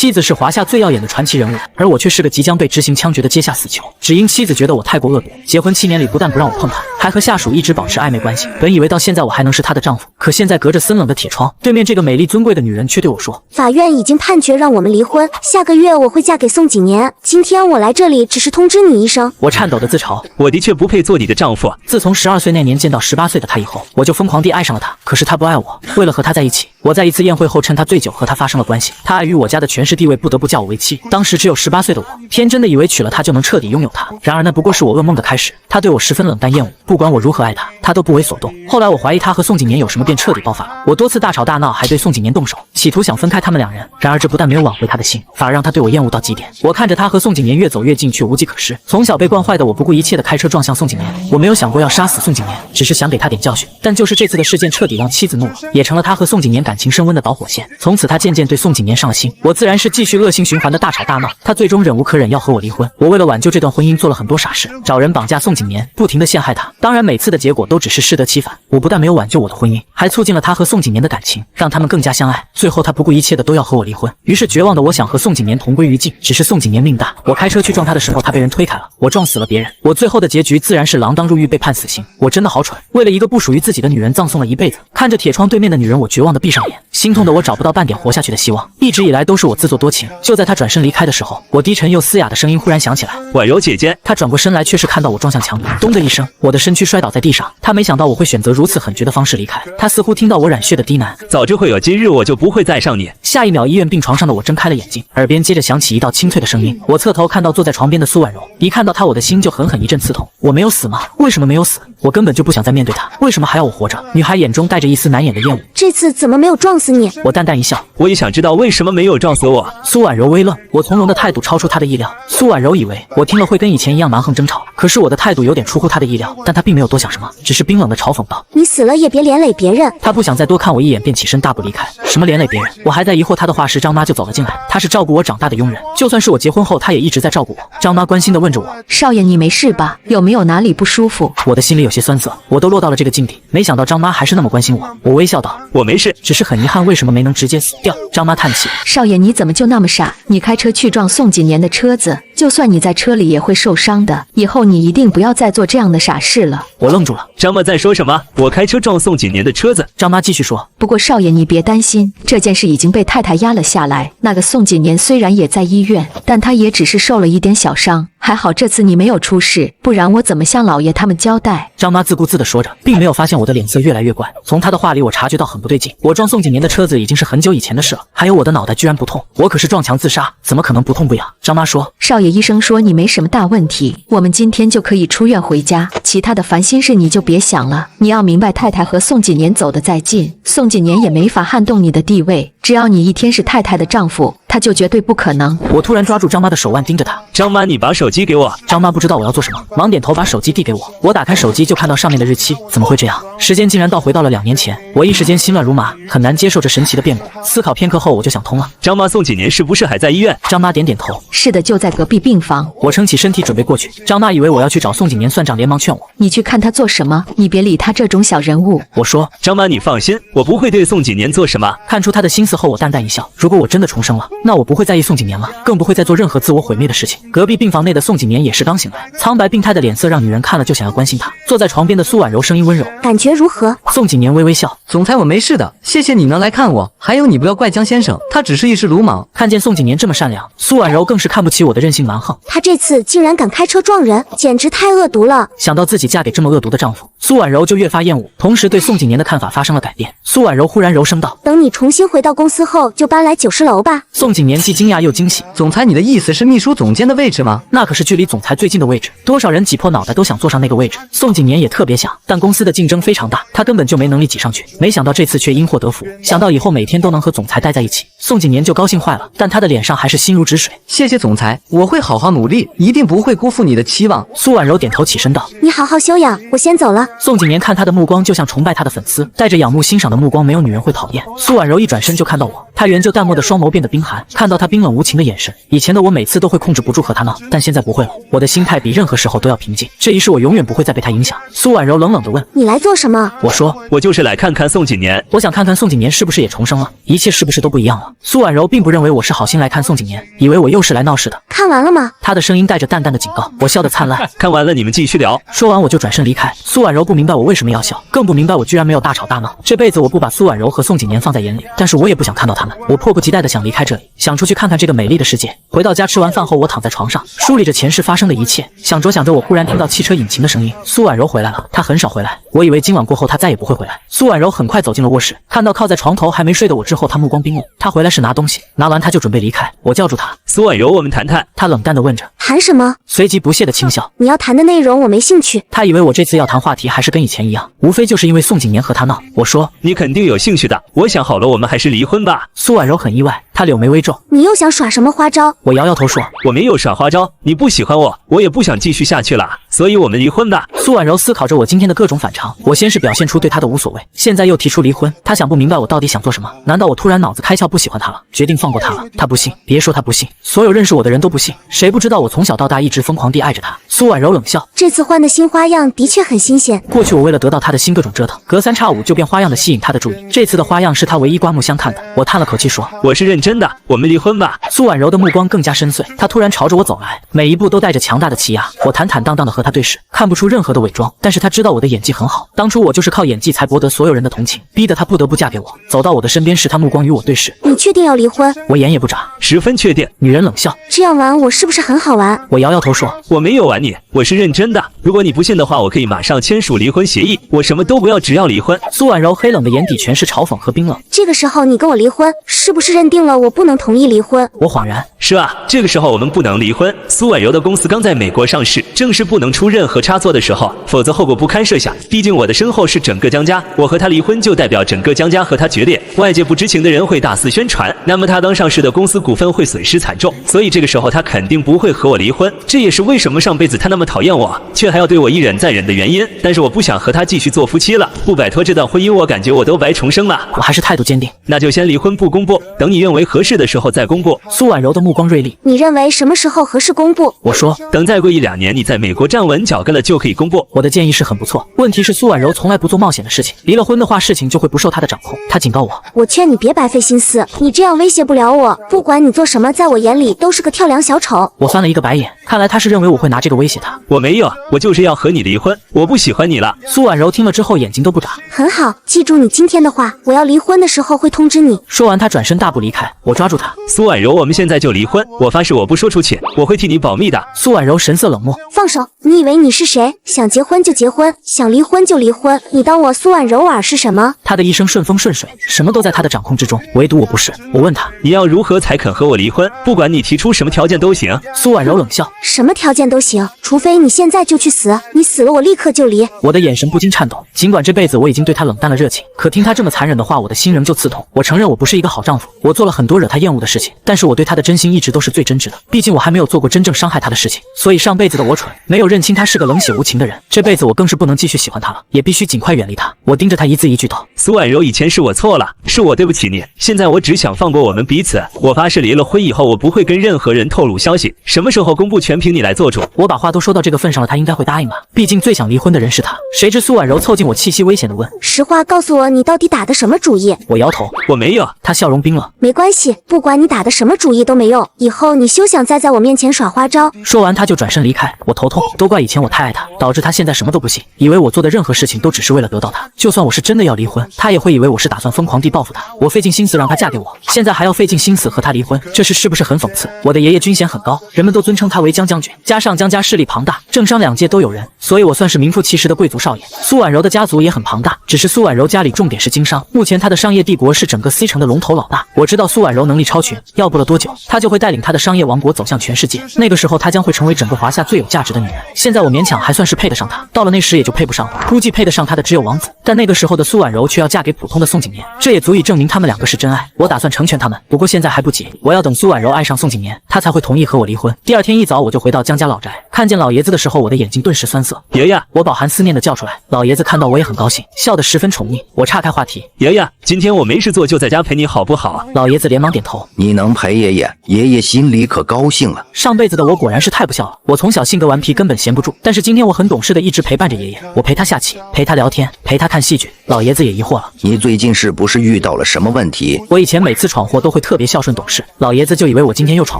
妻子是华夏最耀眼的传奇人物，而我却是个即将被执行枪决的阶下死囚。只因妻子觉得我太过恶毒，结婚7年里不但不让我碰她，还和下属一直保持暧昧关系。本以为到现在我还能是她的丈夫，可现在隔着森冷的铁窗，对面这个美丽尊贵的女人却对我说：法院已经判决让我们离婚，下个月我会嫁给宋景年。今天我来这里只是通知你一声。我颤抖的自嘲，我的确不配做你的丈夫。自从12岁那年见到18岁的他以后，我就疯狂地爱上了他。可是他不爱我，为了和他在一起，我在一次宴会后趁他醉酒和他发生了关系。他碍于我家的权势地位，不得不叫我为妻。当时只有18岁的我，天真的以为娶了她就能彻底拥有她。然而那不过是我噩梦的开始。他对我十分冷淡厌恶，不管我如何爱他，他都不为所动。后来我怀疑他和宋景年有什么，便彻底爆发了。我多次大吵大闹，还对宋景年动手，企图想分开他们两人。然而这不但没有挽回他的心，反而让他对我厌恶到极点。我看着他和宋景年越走越近，却无计可施。从小被惯坏的我不顾一切地开车撞向宋景年。我没有想过要杀死宋景年，只是想给他点教训。但就是这次的事件彻底让妻子怒了，也成了他和宋景年感情升温的导火线。从此他渐渐对宋景年上了心。我自然是继续恶性循环的大吵大闹。他最终忍无可忍要和我离婚。我为了挽救这段婚姻做了很多傻事，找人绑架宋景年，不停地陷害他。当然每次的结果都只是适得其反。我不但没有挽救我的婚姻，还促进了他和宋景年的感情，让他们更加相爱。最后他不顾一切的都要和我离婚。于是绝望的我想和宋景年同归于尽，只是宋景年命大，我开车去撞他的时候，他被人推开了，我撞死了别人。我最后的结局自然是锒铛入狱，被判死刑。我真的好蠢，为了一个不属于自己的女人葬送了一辈子。看着铁窗对面的女人，我绝望的闭上眼，心痛的我找不到半点活下去的希望。一直以来都是我自作多情。就在他转身离开的时候，我低沉又嘶哑的声音忽然响起来：婉柔姐姐。他转过身来，却是看到我撞向墙壁，咚的一声，我的身躯摔倒在地上。他没想到我会选择如此狠绝的方式离开，他似乎听到我染血的低喃：早知会有今日，我就不会再上你。下一秒，医院病床上的我睁开了眼睛，耳边接着响起一道清脆的声音。我侧头看到坐在床边的苏婉柔，一看到她，我的心就狠狠一阵刺痛。我没有死吗？为什么没有死？我根本就不想再面对她，为什么还要我活着？女孩眼中带着一丝难掩的厌恶。这次怎么没有撞死你？我淡淡一笑，我也想知道为什么没有撞死我。苏婉柔微愣，我从容的态度超出她的意料。苏婉柔以为我听了会跟以前一样蛮横争吵，可是我的态度有点出乎她的意料，但她并没有多想什么，只是冰冷的嘲讽道：你死了也别连累别人。她不想再多看我一眼，便起身大步离开。什么连累别人？我还在疑惑她的话时，张妈就走了进来。她是照顾我长大的佣人，就算是我结婚后，她也一直在照顾我。张妈关心地问着我：少爷，你没事吧？有没有哪里不舒服？我的心里有些酸涩，我都落到了这个境地，没想到张妈还是那么关心我。我微笑道：我没事，只是很遗憾，为什么没能直接死掉？张妈叹气：少爷，你怎么就那么傻？你开车去撞宋景年的车子，就算你在车里也会受伤的。以后你一定不要再做这样的傻事了。我愣住了，张妈在说什么？我开车撞宋景年的车子？张妈继续说：不过少爷你别担心，这件事已经被太太压了下来。那个宋景年虽然也在医院，但他也只是受了一点小伤，还好这次你没有出事，不然我怎么向老爷他们交代？张妈自顾自地说着，并没有发现我的脸色越来越怪。从她的话里我察觉到很不对劲，我撞宋景年的车子已经是很久以前的事了，还有我的脑袋居然不痛，我可是撞墙自杀，怎么可能不痛不痒？张妈说：少爷，医生说你没什么大问题，我们今天就可以出院回家，其他的烦心事你就别想了。你要明白，太太和宋景年走得再近，宋景年也没法撼动你的地位，只要你一天是太太的丈夫，他就绝对不可能。我突然抓住张妈的手腕，盯着她。张妈，你把手机给我。张妈不知道我要做什么，忙点头把手机递给我。我打开手机就看到上面的日期，怎么会这样？时间竟然倒回到了2年前。我一时间心乱如麻，很难接受这神奇的变故。思考片刻后，我就想通了。张妈，宋景年是不是还在医院？张妈点点头。是的，就在隔壁病房。我撑起身体准备过去。张妈以为我要去找宋景年算账，连忙劝我：你去看他做什么？你别理他这种小人物。我说：张妈，你放心，我不会对宋景年做什么。看出他的心思后，我淡淡一笑。如果我真的重生了，那我不会在意宋景年了，更不会再做任何自我毁灭的事情。隔壁病房内的宋景年也是刚醒来，苍白病态的脸色让女人看了就想要关心他。坐在床边的苏婉柔声音温柔：感觉如何？宋景年微微笑：总裁，我没事的，谢谢你能来看我。还有你不要怪江先生，他只是一时鲁莽。看见宋景年这么善良，苏婉柔更是看不起我的任性蛮横。他这次竟然敢开车撞人，简直太恶毒了。想到自己嫁给这么恶毒的丈夫，苏婉柔就越发厌恶，同时对宋景年的看法发生了改变。苏婉柔忽然柔声道：等你重新回到公司后，就搬来90楼吧。宋景年既惊讶又惊喜：总裁，你的意思是秘书总监的位置吗？那可是距离总裁最近的位置，多少人挤破脑袋都想坐上那个位置。宋景年也特别想，但公司的竞争非常大，他根本就没能力挤上去。没想到这次却因祸得福，想到以后每天都能和总裁待在一起，宋景年就高兴坏了，但他的脸上还是心如止水。谢谢总裁，我会好好努力，一定不会辜负你的期望。苏婉柔点头起身道：你好好休养，我先走了。宋景年看他的目光就像崇拜他的粉丝，带着仰慕欣赏的目光，没有女人会讨厌。苏婉柔一转身就看到我，她原就淡漠的双眸变得冰寒，看到他冰冷无情的眼神，以前的我每次都会控制不住和他闹，但现在不会了，我的心态比任何时候都要平静，这一世我永远不会再被他影响。苏婉柔冷冷地问：你来做什么？我说：我就是来看看宋锦年。我想看看宋锦年是不是也重生了，一切是不是都不一样了。苏婉柔并不认为我是好心来看宋锦年，以为我又是来闹事的。看完了吗？她的声音带着淡淡的警告，我笑得灿烂。看完了你们继续聊。说完我就转身离开。苏婉柔不明白我为什么要笑，更不明白我居然没有大吵大闹。这辈子我不把苏婉柔和宋锦年放在眼里，但是我也不想看到他们。我迫不及待的想离开这里，想出去看看这个美丽的世界。回到家吃完饭后，我躺在床上梳理着前世发生的一切，想着想着，我忽然听到汽车引擎的声音。苏婉柔回来了，她很少回来，我以为今晚过后她再也不会回来。苏婉柔很快走进了卧室，看到靠在床头还没睡的我之后，她目光冰冷。她回来是拿东西，拿完她就准备离开。我叫住她，苏婉柔，我们谈谈。她冷淡地问着，谈什么？随即不屑地轻笑。你要谈的内容我没兴趣。她以为我这次要谈话题还是跟以前一样，无非就是因为宋锦年和她闹。我说，你肯定有兴趣的，我想好了，我们还是离婚吧。苏婉柔很意外，她柳眉微皱，你又想耍什么花招？我摇摇头说，我没有耍花招，你不喜欢我，我也不想继续下去了，所以我们离婚吧。苏婉柔思考着我今天的各种反常，我先是表现出对她的无所谓，现在又提出离婚，她想不明白我到底想做什么。难道我突然脑子开窍不喜欢她了，决定放过她了？她不信，别说她不信，所有认识我的人都不信。谁不知道我从小到大一直疯狂地爱着她？苏婉柔冷笑，这次换的新花样的确很新鲜。过去我为了得到她的心各种折腾，隔三差五就变花样的吸引她的注意，这次的花样是她唯一刮目相看的。我叹了口气说，我是认真的，我们离婚吧。苏婉柔的目光更加深邃，她突然朝着我走来，每一步都带着强大的气压。我坦坦荡荡地和她对视，看不出任何的伪装，但是她知道我的演技很好。当初我就是靠演技才博得所有人的同情，逼得她不得不嫁给我。走到我的身边时，她目光与我对视。你确定要离婚？我眼也不眨，十分确定。女人冷笑，这样玩我是不是很好玩？我摇摇头说，我没有玩你，我是认真的。如果你不信的话，我可以马上签署离婚协议，我什么都不要，只要离婚。苏婉柔黑冷的眼底全是嘲讽和冰冷。这个时候你跟我离婚，是不是认定了我不能同意离婚？我恍然，是啊，这个时候我们不能离婚。苏婉柔的公司刚在美国上市，正是不能出任何差错的时候，否则后果不堪设想。毕竟我的身后是整个江家，我和他离婚就代表整个江家和他决裂，外界不知情的人会大肆宣传，那么他刚上市的公司股份会损失惨重，所以这个时候他肯定不会和我离婚。这也是为什么上辈子他那么讨厌我，却还要对我一忍再忍的原因。但是我不想和他继续做夫妻了，不摆脱这段婚姻，我感觉我都白重生了。我还是态度坚定，那就先离婚不公布，等你认为合适的时候再公布。苏婉柔的目光锐利，你认为什么时候合适公布？我说，等再过1-2年，你在美国站稳脚跟了就可以公布。我的建议是很不错，问题是苏婉柔从来不做冒险的事情，离了婚的话事情就会不受她的掌控。她警告我，我劝你别白费心思，你这样威胁不了我，不管你做什么，在我眼里都是个跳梁小丑。我翻了一个白眼，看来她是认为我会拿这个威胁她。我没有，我就是要和你离婚，我不喜欢你了。苏婉柔听了之后眼睛都不眨。很好，记住你今天的话，我要离婚的时候会通知你。说完她转身大步离开，我抓住她，苏婉柔，我们现在就离婚，我发誓我不说出去，我会替你保密的。苏婉柔神色冷漠，放手！你以为你是谁？想结婚就结婚，想离婚就离婚，你当我苏婉柔儿是什么？她的一生顺风顺水，什么都在她的掌控之中，唯独我不是。我问她，你要如何才肯和我离婚？不管你提出什么条件都行。苏婉柔冷笑，什么条件都行，除非你现在就去死，你死了我立刻就离。我的眼神不禁颤抖，尽管这辈子我已经对她冷淡了热情，可听她这么残忍的话，我的心仍旧刺痛。我承认我不是一个好丈夫，我做了很多惹她厌恶的事情，但是我对她的真心一直都是最真挚的，毕竟我还没有做过真正伤害她的事情。所以上辈子的我蠢，没有认清她是个冷血无情的人，这辈子我更是不能继续喜欢她了，也必须尽快远离她。我盯着她一字一句道，苏婉柔，以前是我错了，是我对不起你，现在我只想放过我们彼此。我发誓离了婚以后，我不会跟任何人透露消息，什么时候公布全凭你来做主。我把话都说到这个份上了，她应该会答应吧，毕竟最想离婚的人是她。谁知苏婉柔凑近我，气息危险地问，实话告诉我，你到底打的什么主意？我摇头，我没有。她笑容冰冷，没关系，不管你打的什么主意都没用，以后你休想再在我面前耍花招。说完她就转身离开。我头痛，都怪以前我太爱她，导致她现在什么都不信，以为我做的任何事情都只是为了得到她。就算我是真的要离婚，她也会以为我是打算疯狂地报复她。我费尽心思让她嫁给我，现在还要费尽心思和她离婚，这事是不是很讽刺？我的爷爷军衔很高，人们都尊称他为江将军，加上江家势力庞大，政商两界都有人，所以我算是名副其实的贵族少爷。苏婉柔的家族也很庞大，只是苏婉柔家里重点是经商，目前她的商业帝国是整个 C 城的龙头老大。我知道苏婉柔能力超群，要不了多久，她就会带领她的商业王国走向全世界，那个时候她将会成为整个华夏最有价值的女人。现在我勉强还算是配得上她，到了那时也就配不上了，估计配得上她的只有王子。但那个时候的苏婉柔却要嫁给普通的宋景年，这也足以证明他们两个是真爱。我打算成全他们，不过现在还不急，我要等苏婉柔爱上宋景年，她才会同意和我离婚。第二天一早我就回到江家老宅，看见老爷子的时候，我的眼睛顿时酸涩。爷爷，我饱含思念的叫出来。老爷子看到我也很高兴，笑得十分宠溺。我岔开话题，爷爷，今天我没事做，就在家陪你好不好？老爷子连忙点头。你能陪爷爷，爷爷爷心里可高兴了。上辈子的我果然是太不孝了，我从小性格顽皮，根本闲不住。但是今天我很懂事的一直陪伴着爷爷，我陪他下棋，陪他聊天，陪他看戏剧。老爷子也疑惑了，你最近是不是遇到了什么问题？我以前每次闯祸都会特别孝顺懂事，老爷子就以为我今天又闯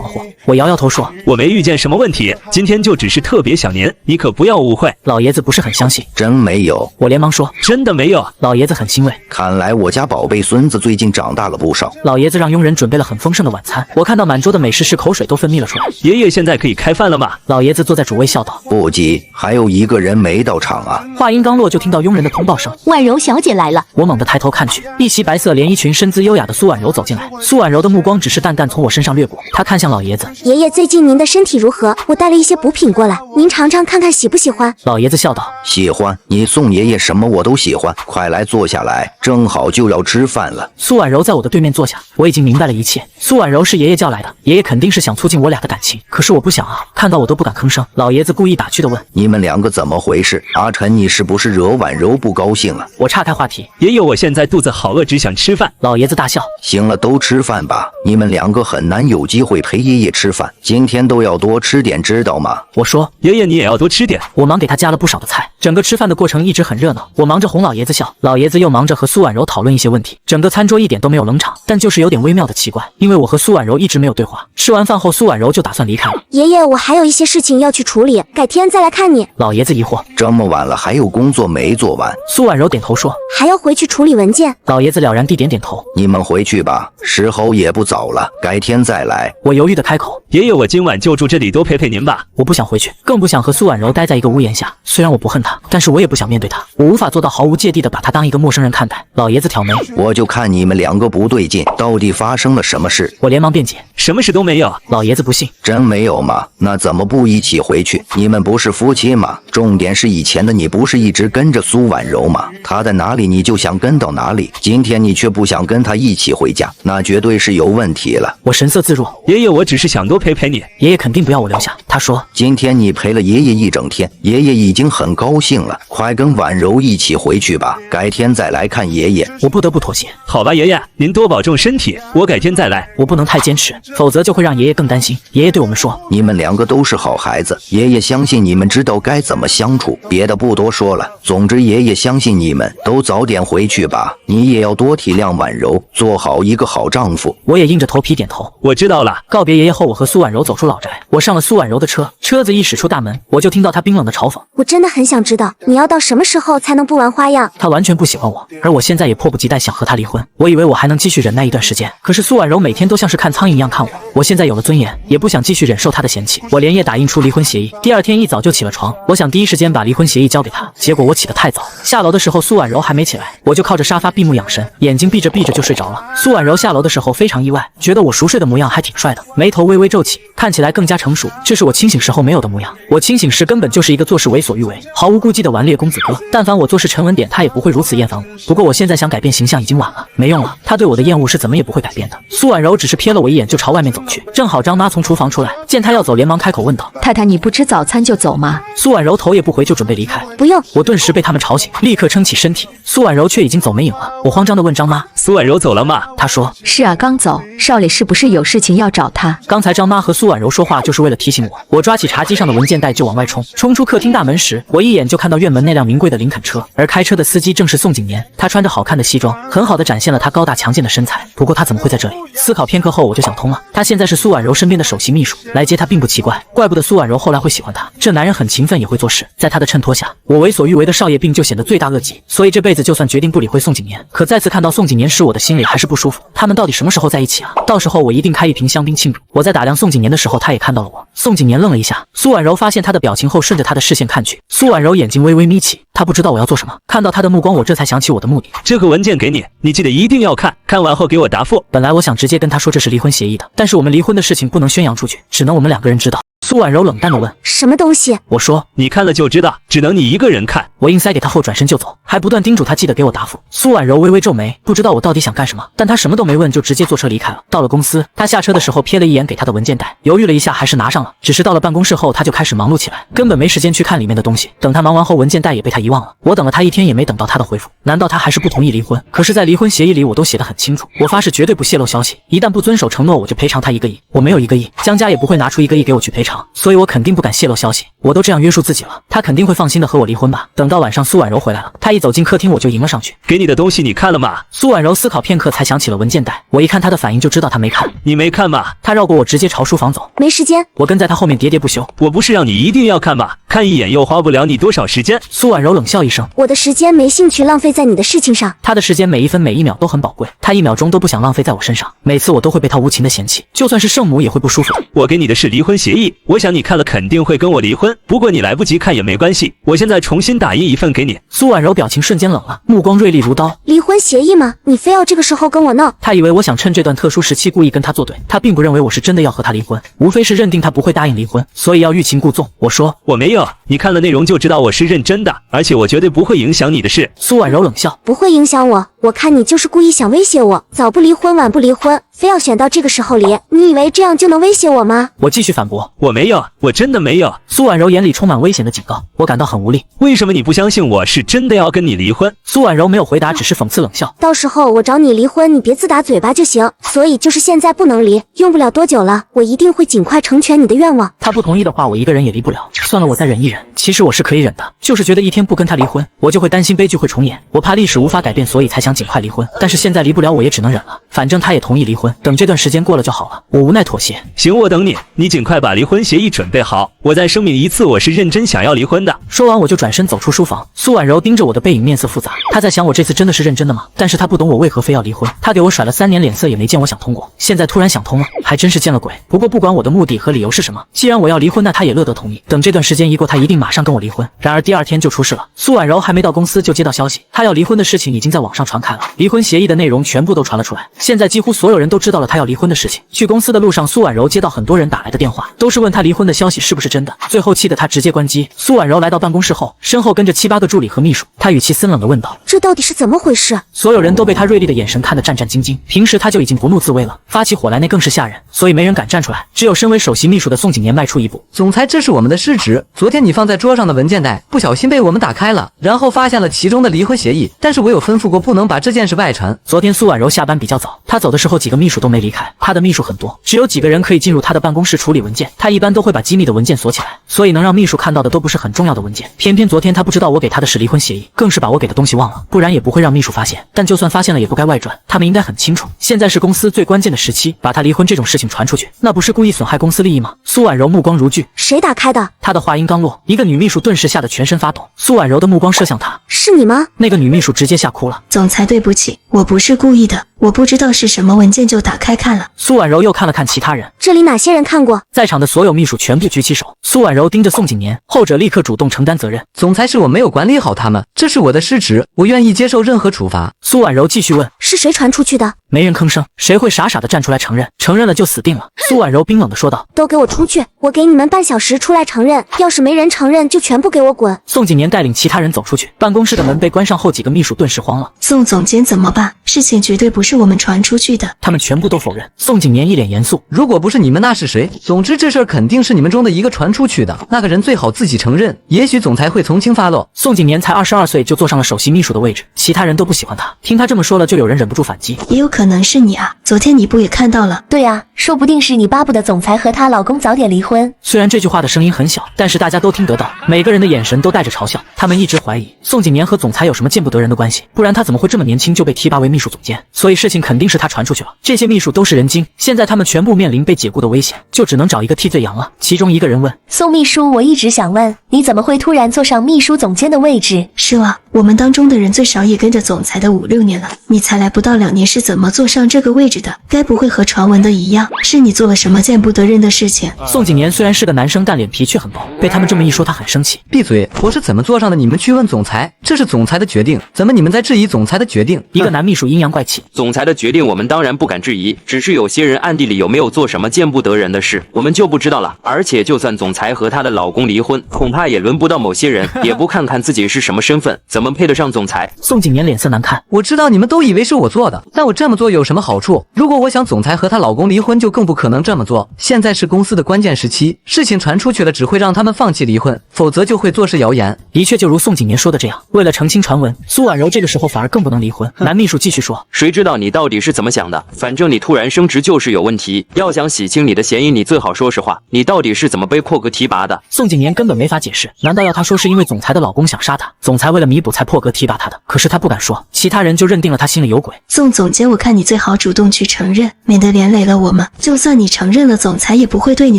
了祸。我摇摇头说，我没遇见什么问题，今天就只是特别想您，你可不要误会。老爷子不是很相信，真没有。我连忙说，真的没有。老爷子很欣慰，看来我家宝贝孙子最近长大了不少。老爷子让佣人准备了很丰盛的晚餐，我看到满桌的美食时口水都分泌了出来。爷爷现在可以开饭了吗？老爷子坐在主位笑道，不急，还有一个人没到场啊。话音刚落，就听到佣人的通报声，婉柔小姐来了。我猛地抬头看去，一袭白色连衣裙，身姿优雅的苏婉柔走进来。苏婉柔的目光只是淡淡从我身上掠过，她看向老爷子，爷爷最近您的身体如何？我带了一些补品过来，您尝尝看看喜不喜欢？老爷子笑道，喜欢，你送爷爷什么我都喜欢。快来坐下来，正好就要吃饭了。苏婉柔在我的对面坐下，我已经明白了一切。苏婉柔是爷爷叫来的，爷爷肯定是想促进我俩的感情，可是我不想啊，看到我都不敢吭声。老爷子故意打趣的问，你们两个怎么回事？阿晨，你是不是惹婉柔不高兴了？我岔开话题，爷爷，我现在肚子好饿，只想吃饭。老爷子大笑，行了，都吃饭吧。你们两个很难有机会陪爷爷吃饭，今天都要多吃点，知道吗？我说，爷爷你也要多吃点。我忙给他加了不少的菜，整个吃饭的过程一直很热闹。我忙着哄老爷子笑，老爷子又忙着和苏婉柔讨论一些问题，整个餐桌一点都没有冷场，但就是有点微妙的奇怪，因为我和苏婉柔一直没有对话。吃完饭后，苏婉柔就打算离开了。爷爷，我还有一些事情要去处理，改天再来看你。老爷子疑惑，这么晚了还有工作没做完？苏婉柔点头说，还要回去处理文件。老爷子了然地点点头，你们回去吧，时候也不早了，改天再来。我犹豫的开口，爷爷，我今晚就住这里，多陪陪您吧。我不想回去，更不想和苏婉柔待在一个屋檐下。虽然我不恨她，但是我也不想面对她，我无法做到毫无芥蒂的把她当一个陌生人看待。老爷子挑眉，我就看你们两个不对劲，到底发生了什么事？我连忙辩解，什么事都没有。老爷子不信，真没有吗？那怎么不一起回去？你们不是夫妻吗？重点是以前的你不是一直跟着苏婉柔吗？她在哪里你就想跟到哪里，今天你却不想跟她一起回家，那绝对是有问题了。我神色自若，爷爷，我只是想多陪陪你。爷爷肯定不要我留下。他说，今天你陪了爷爷一整天，爷爷已经很高兴了，快跟婉柔一起回去吧，改天再来看爷爷。我不得不妥协。好吧，爷爷，您多保重身体，我改天再来。我不能太坚持，否则就会让爷爷更担心。爷爷对我们说，你们两个都是好孩子，爷爷相信你们知道该怎么相处，别的不多说了。总之爷爷相信你们，都早点回去吧，你也要多体谅婉柔，做好一个好丈夫。我也硬着头皮点头，我知道了。告别爷爷后，我和苏婉柔走出老宅，我上了苏婉柔的车，车子一驶出大门，我就听到她冰冷的嘲讽，我真的很想知道，你要到什么时候才能不玩花样？她完全不喜欢我，而我现在也迫不及待想和她离婚。我以为我还能继续忍耐一段时间，可是苏婉柔每天都像是看苍蝇一样看我。我现在有了尊严，也不想继续忍受她的嫌弃。我连夜打印出离婚协议，第二天一早就起了床，我想第一时间把离婚协议交给她，结果我起得太早，下楼的时候苏婉柔还没起来，我就靠着沙发闭目养神，眼睛闭着闭着就睡着了。苏婉柔下楼的时候非常意外，觉得我熟睡的模样还挺帅的，眉头微微皱起，看起来更加成熟，这是我清醒时候没有的模样。我清醒时根本就是一个做事为所欲为、毫无顾忌的顽劣公子哥，但凡我做事沉稳点，他也不会如此厌烦我。不过我现在想改变形象已经晚了，没用了，他对我的厌恶是怎么也不会改变的。苏婉柔只是瞥了我一眼就朝外面走去，正好张妈从厨房出来，见她要走，连忙开口问道，太太，你不吃早餐就走吗？苏婉柔头也不回就准备离开，不用。我顿时被他们吵醒，立刻撑起身体，苏婉柔却已经走没影了。我慌张地问张妈，苏婉柔走了吗？她说是啊，刚走。少磊是不是有事情要找他？刚才张妈和苏婉柔说话就是为了提醒我。我抓起茶几上的文件袋就往外冲，冲出客厅大门时，我一眼就看到院门那辆名贵的林肯车，而开车的司机正是宋景年。他穿着好看的西装，很好的展现了他高大强健的身材。不过他怎么会在这里？思考片刻后，我就想通了，他现在是苏婉柔身边的首席秘书，来接他并不奇怪，怪不得苏婉柔后来会喜欢他。这男人很勤奋，也会做事，在他的衬托下，我为所欲为的少爷病就显得罪大恶极。所以这辈子就算决定不理会宋景年，可再次看到宋景年时，我的心里还是不舒服。他们到底什么时候在一起啊？到时候我一定开一瓶香槟庆祝。我在打量宋景年的时候，他也看到了我。宋景年愣了一下，苏婉柔发现他的表情后，顺着他的视线看去，苏婉柔眼睛微微眯起，她不知道我要做什么。看到他的目光，我这才想起我的目的。这个文件给你，你记得一定要看，看完后给我答复。本来我想直接跟他说这是离婚协议的，但是我们离婚的事情不能宣扬出去，只能我们两个人知道。苏婉柔冷淡地问：“什么东西？”我说：“你看了就知道，只能你一个人看。”我硬塞给他后转身就走，还不断叮嘱他记得给我答复。苏婉柔微微皱眉，不知道我到底想干什么，但他什么都没问就直接坐车离开了。到了公司，他下车的时候瞥了一眼给他的文件袋，犹豫了一下还是拿上了。只是到了办公室后他就开始忙碌起来，根本没时间去看里面的东西。等他忙完后，文件袋也被他遗忘了。我等了他一天也没等到他的回复，难道他还是不同意离婚？可是在离婚协议里我都写得很清楚，我发誓绝对不泄露消息，一旦不遵守承诺我就赔偿他1个亿。我没有1个亿，江家也不会拿出1个亿给我去赔偿，所以我肯定不敢泄露消息。我都这样约束自己了，他肯定会放心的和我离婚吧。等到晚上苏婉柔回来了，他一走进客厅我就迎了上去。给你的东西你看了吗？苏婉柔思考片刻才想起了文件袋，我一看她的反应就知道她没看。你没看吗？她绕过我直接朝书房走，没时间。我跟在她后面喋喋不休。我不是让你一定要看吗？看一眼又花不了你多少时间。苏婉柔冷笑一声，我的时间没兴趣浪费在你的事情上。她的时间每一分每一秒都很宝贵，她1秒钟都不想浪费在我身上。每次我都会被她无情的嫌弃，就算是圣母也会不舒服。我给你的是离婚协议，我想你看了肯定会跟我离婚，不过你来不及看也没关系，我现在重新打印一份给你。苏婉柔表情瞬间冷了，目光锐利如刀。离婚协议吗？你非要这个时候跟我闹？她以为我想趁这段特殊时期故意跟她作对，她并不认为我是真的要和她离婚，无非是认定她不会答应离婚，所以要欲擒故纵。我说我没有，你看了内容就知道我是认真的，而且我绝对不会影响你的事。苏婉柔冷笑，不会影响我，我看你就是故意想威胁我，早不离婚晚不离婚，非要选到这个时候离，你以为这样就能威胁我吗？我继续反驳，我没有，我真的没有。苏婉柔眼里充满危险的警告，我感到很无力。为什么你不相信我是真的要跟你离婚？苏婉柔没有回答，只是讽刺冷笑。到时候我找你离婚，你别自打嘴巴就行。所以就是现在不能离，用不了多久了，我一定会尽快成全你的愿望。他不同意的话，我一个人也离不了。算了，我再忍一忍。其实我是可以忍的，就是觉得一天不跟他离婚，我就会担心悲剧会重演。我怕历史无法改变，所以才想尽快离婚。但是现在离不了，我也只能忍了。反正他也同意离婚，等这段时间过了就好了。我无奈妥协。行，我等你，你尽快把离婚协议准备好。我再声明一次，我是认真想要离婚的。说完我就转身走出书房。苏婉柔盯着我的背影，面色复杂。她在想我这次真的是认真的吗？但是她不懂我为何非要离婚。她给我甩了3年脸色，也没见我想通过。现在突然想通了，还真是见了鬼。不过不管我的目的和理由是什么，既然我要离婚，那她也乐得同意。等这段时间一过，她一定马上跟我离婚。然而第2天就出事了。苏婉柔还没到公司就接到消息，她要离婚的事情已经在网上传开了，离婚协议的内容全部都传了出来。现在几乎所有人都知道了她要离婚的事情。去公司的路上，苏婉柔接到很多人打来的电话，都是问她离婚的消息是不是真的。最后气得她直接关机。苏婉柔来到办公室后，身后跟着7、8个助理和秘书，她语气森冷地问道：“这到底是怎么回事？”所有人都被她锐利的眼神看得战战兢兢。平时她就已经不怒自威了，发起火来那更是吓人，所以没人敢站出来，只有身为首席秘书的宋景年迈出一步。总裁，这是我们的失职。昨天你放在桌上的文件袋不小心被我们打开了，然后发现了其中的离婚协议，但是我有吩咐过不能把这件事外传。昨天苏婉柔下班比较早，她走的时候几个秘书都没离开，她的秘书很多，只有几个人可以进入她的办公室处理文件，她一般都会把机密的文件锁起来，所以能让秘书看到的都不是很重要的文件。偏偏昨天她不知道我给她的是离婚协议，更是把我给的东西忘了，不然也不会让秘书发现。但就算发现了也不该外传，他们应该很清楚，现在是公司最关键的时期，把她离婚这种事情传出去，那不是故意损害公司利益吗？苏婉柔目光如炬，谁打开的？她的话音刚落，一个女秘书顿时吓得全身发抖。苏婉柔的目光射向她，是你吗？那个女秘书直接吓哭了。总裁，对不起，我不是故意的，我不知道是什么文件就打开看了。苏婉柔又看了看其他人，这里哪些人看过？在场的所有秘书全部举起手。苏婉柔盯着宋景年，后者立刻主动承担责任。总裁，是我没有管理好他们，这是我的失职，我愿意接受任何处罚。苏婉柔继续问，是谁传出去的？没人吭声，谁会傻傻的站出来承认？承认了就死定了。苏婉柔冰冷的说道，都给我出去，我给你们半小时出来承认，要是没人承认就全部给我滚。宋景年带领其他人走出去，办公室的门被关上后，几个秘书顿时慌了。宋总监怎么办？事情绝对不是我们传出去的。他们全部都否认。宋景年一脸严肃，如果不是你们那是谁？总之这事儿肯定是你们中的一个传出去的，那个人最好自己承认，也许总裁会从轻发落。宋景年才22岁就坐上了首席秘书的位置，其他人都不喜欢他，听他这么说了就有人忍不住反击，也有可能是你啊，昨天你不也看到了？对啊，说不定是你巴不得总裁和她老公早点离婚。虽然这句话的声音很小，但是大家都听得到，每个人的眼神都带着嘲笑。他们一直怀疑宋景年和总裁有什么见不得人的关系，不然他怎么会这么年轻就被提拔为秘书总监？所以事情肯定是他传出去了。这些秘书都是人精，现在他们全部面临被解雇的危险，就只能找一个替罪羊了。其中一个人问，宋秘书，我一直想问，你怎么会突然坐上秘书总监的位置？是啊，我们当中的人最少也跟着总裁的5、6年了，你才来不到2年，是怎么坐上这个位置的？该不会和传闻的一样，是你做了什么见不得人的事情？宋景年虽然是个男生，但脸皮却很薄，被他们这么一说，他很生气。闭嘴！我是怎么坐上的？你们去问总裁，这是总裁的决定。怎么你们在质疑总裁的决定？一个男秘书阴阳怪气。总裁的决定我们当然不敢质疑，只是有些人暗地里有没有做什么见不得人的事，我们就不知道了。而且就算总裁和她的老公离婚，恐怕也轮不到某些人，也不看看自己是什么身份，怎么配得上总裁？宋景年脸色难看。我知道你们都以为是我做的，但我这么做有什么好处？如果我想总裁和她老公离婚，就更不可能这么做。现在是公司的关键时期，事情传出去了，只会让他们放弃离婚，否则就会坐视谣言。的确，就如宋景年说的这样，为了澄清传闻，苏婉柔这个时候反而更不能离婚。男秘书继续说：“谁知道你到底是怎么想的？反正你突然升职就是有问题。要想洗清你的嫌疑，你最好说实话，你到底是怎么被破格提拔的？”宋景年根本没法解释，难道要他说是因为总裁的老公想杀他，总裁为了弥补才破格提拔他的？可是他不敢说，其他人就认定了他心里有鬼。宋总监，我看你最好主动去承认，免得连累了我们。就算你承认了，总裁也不会对你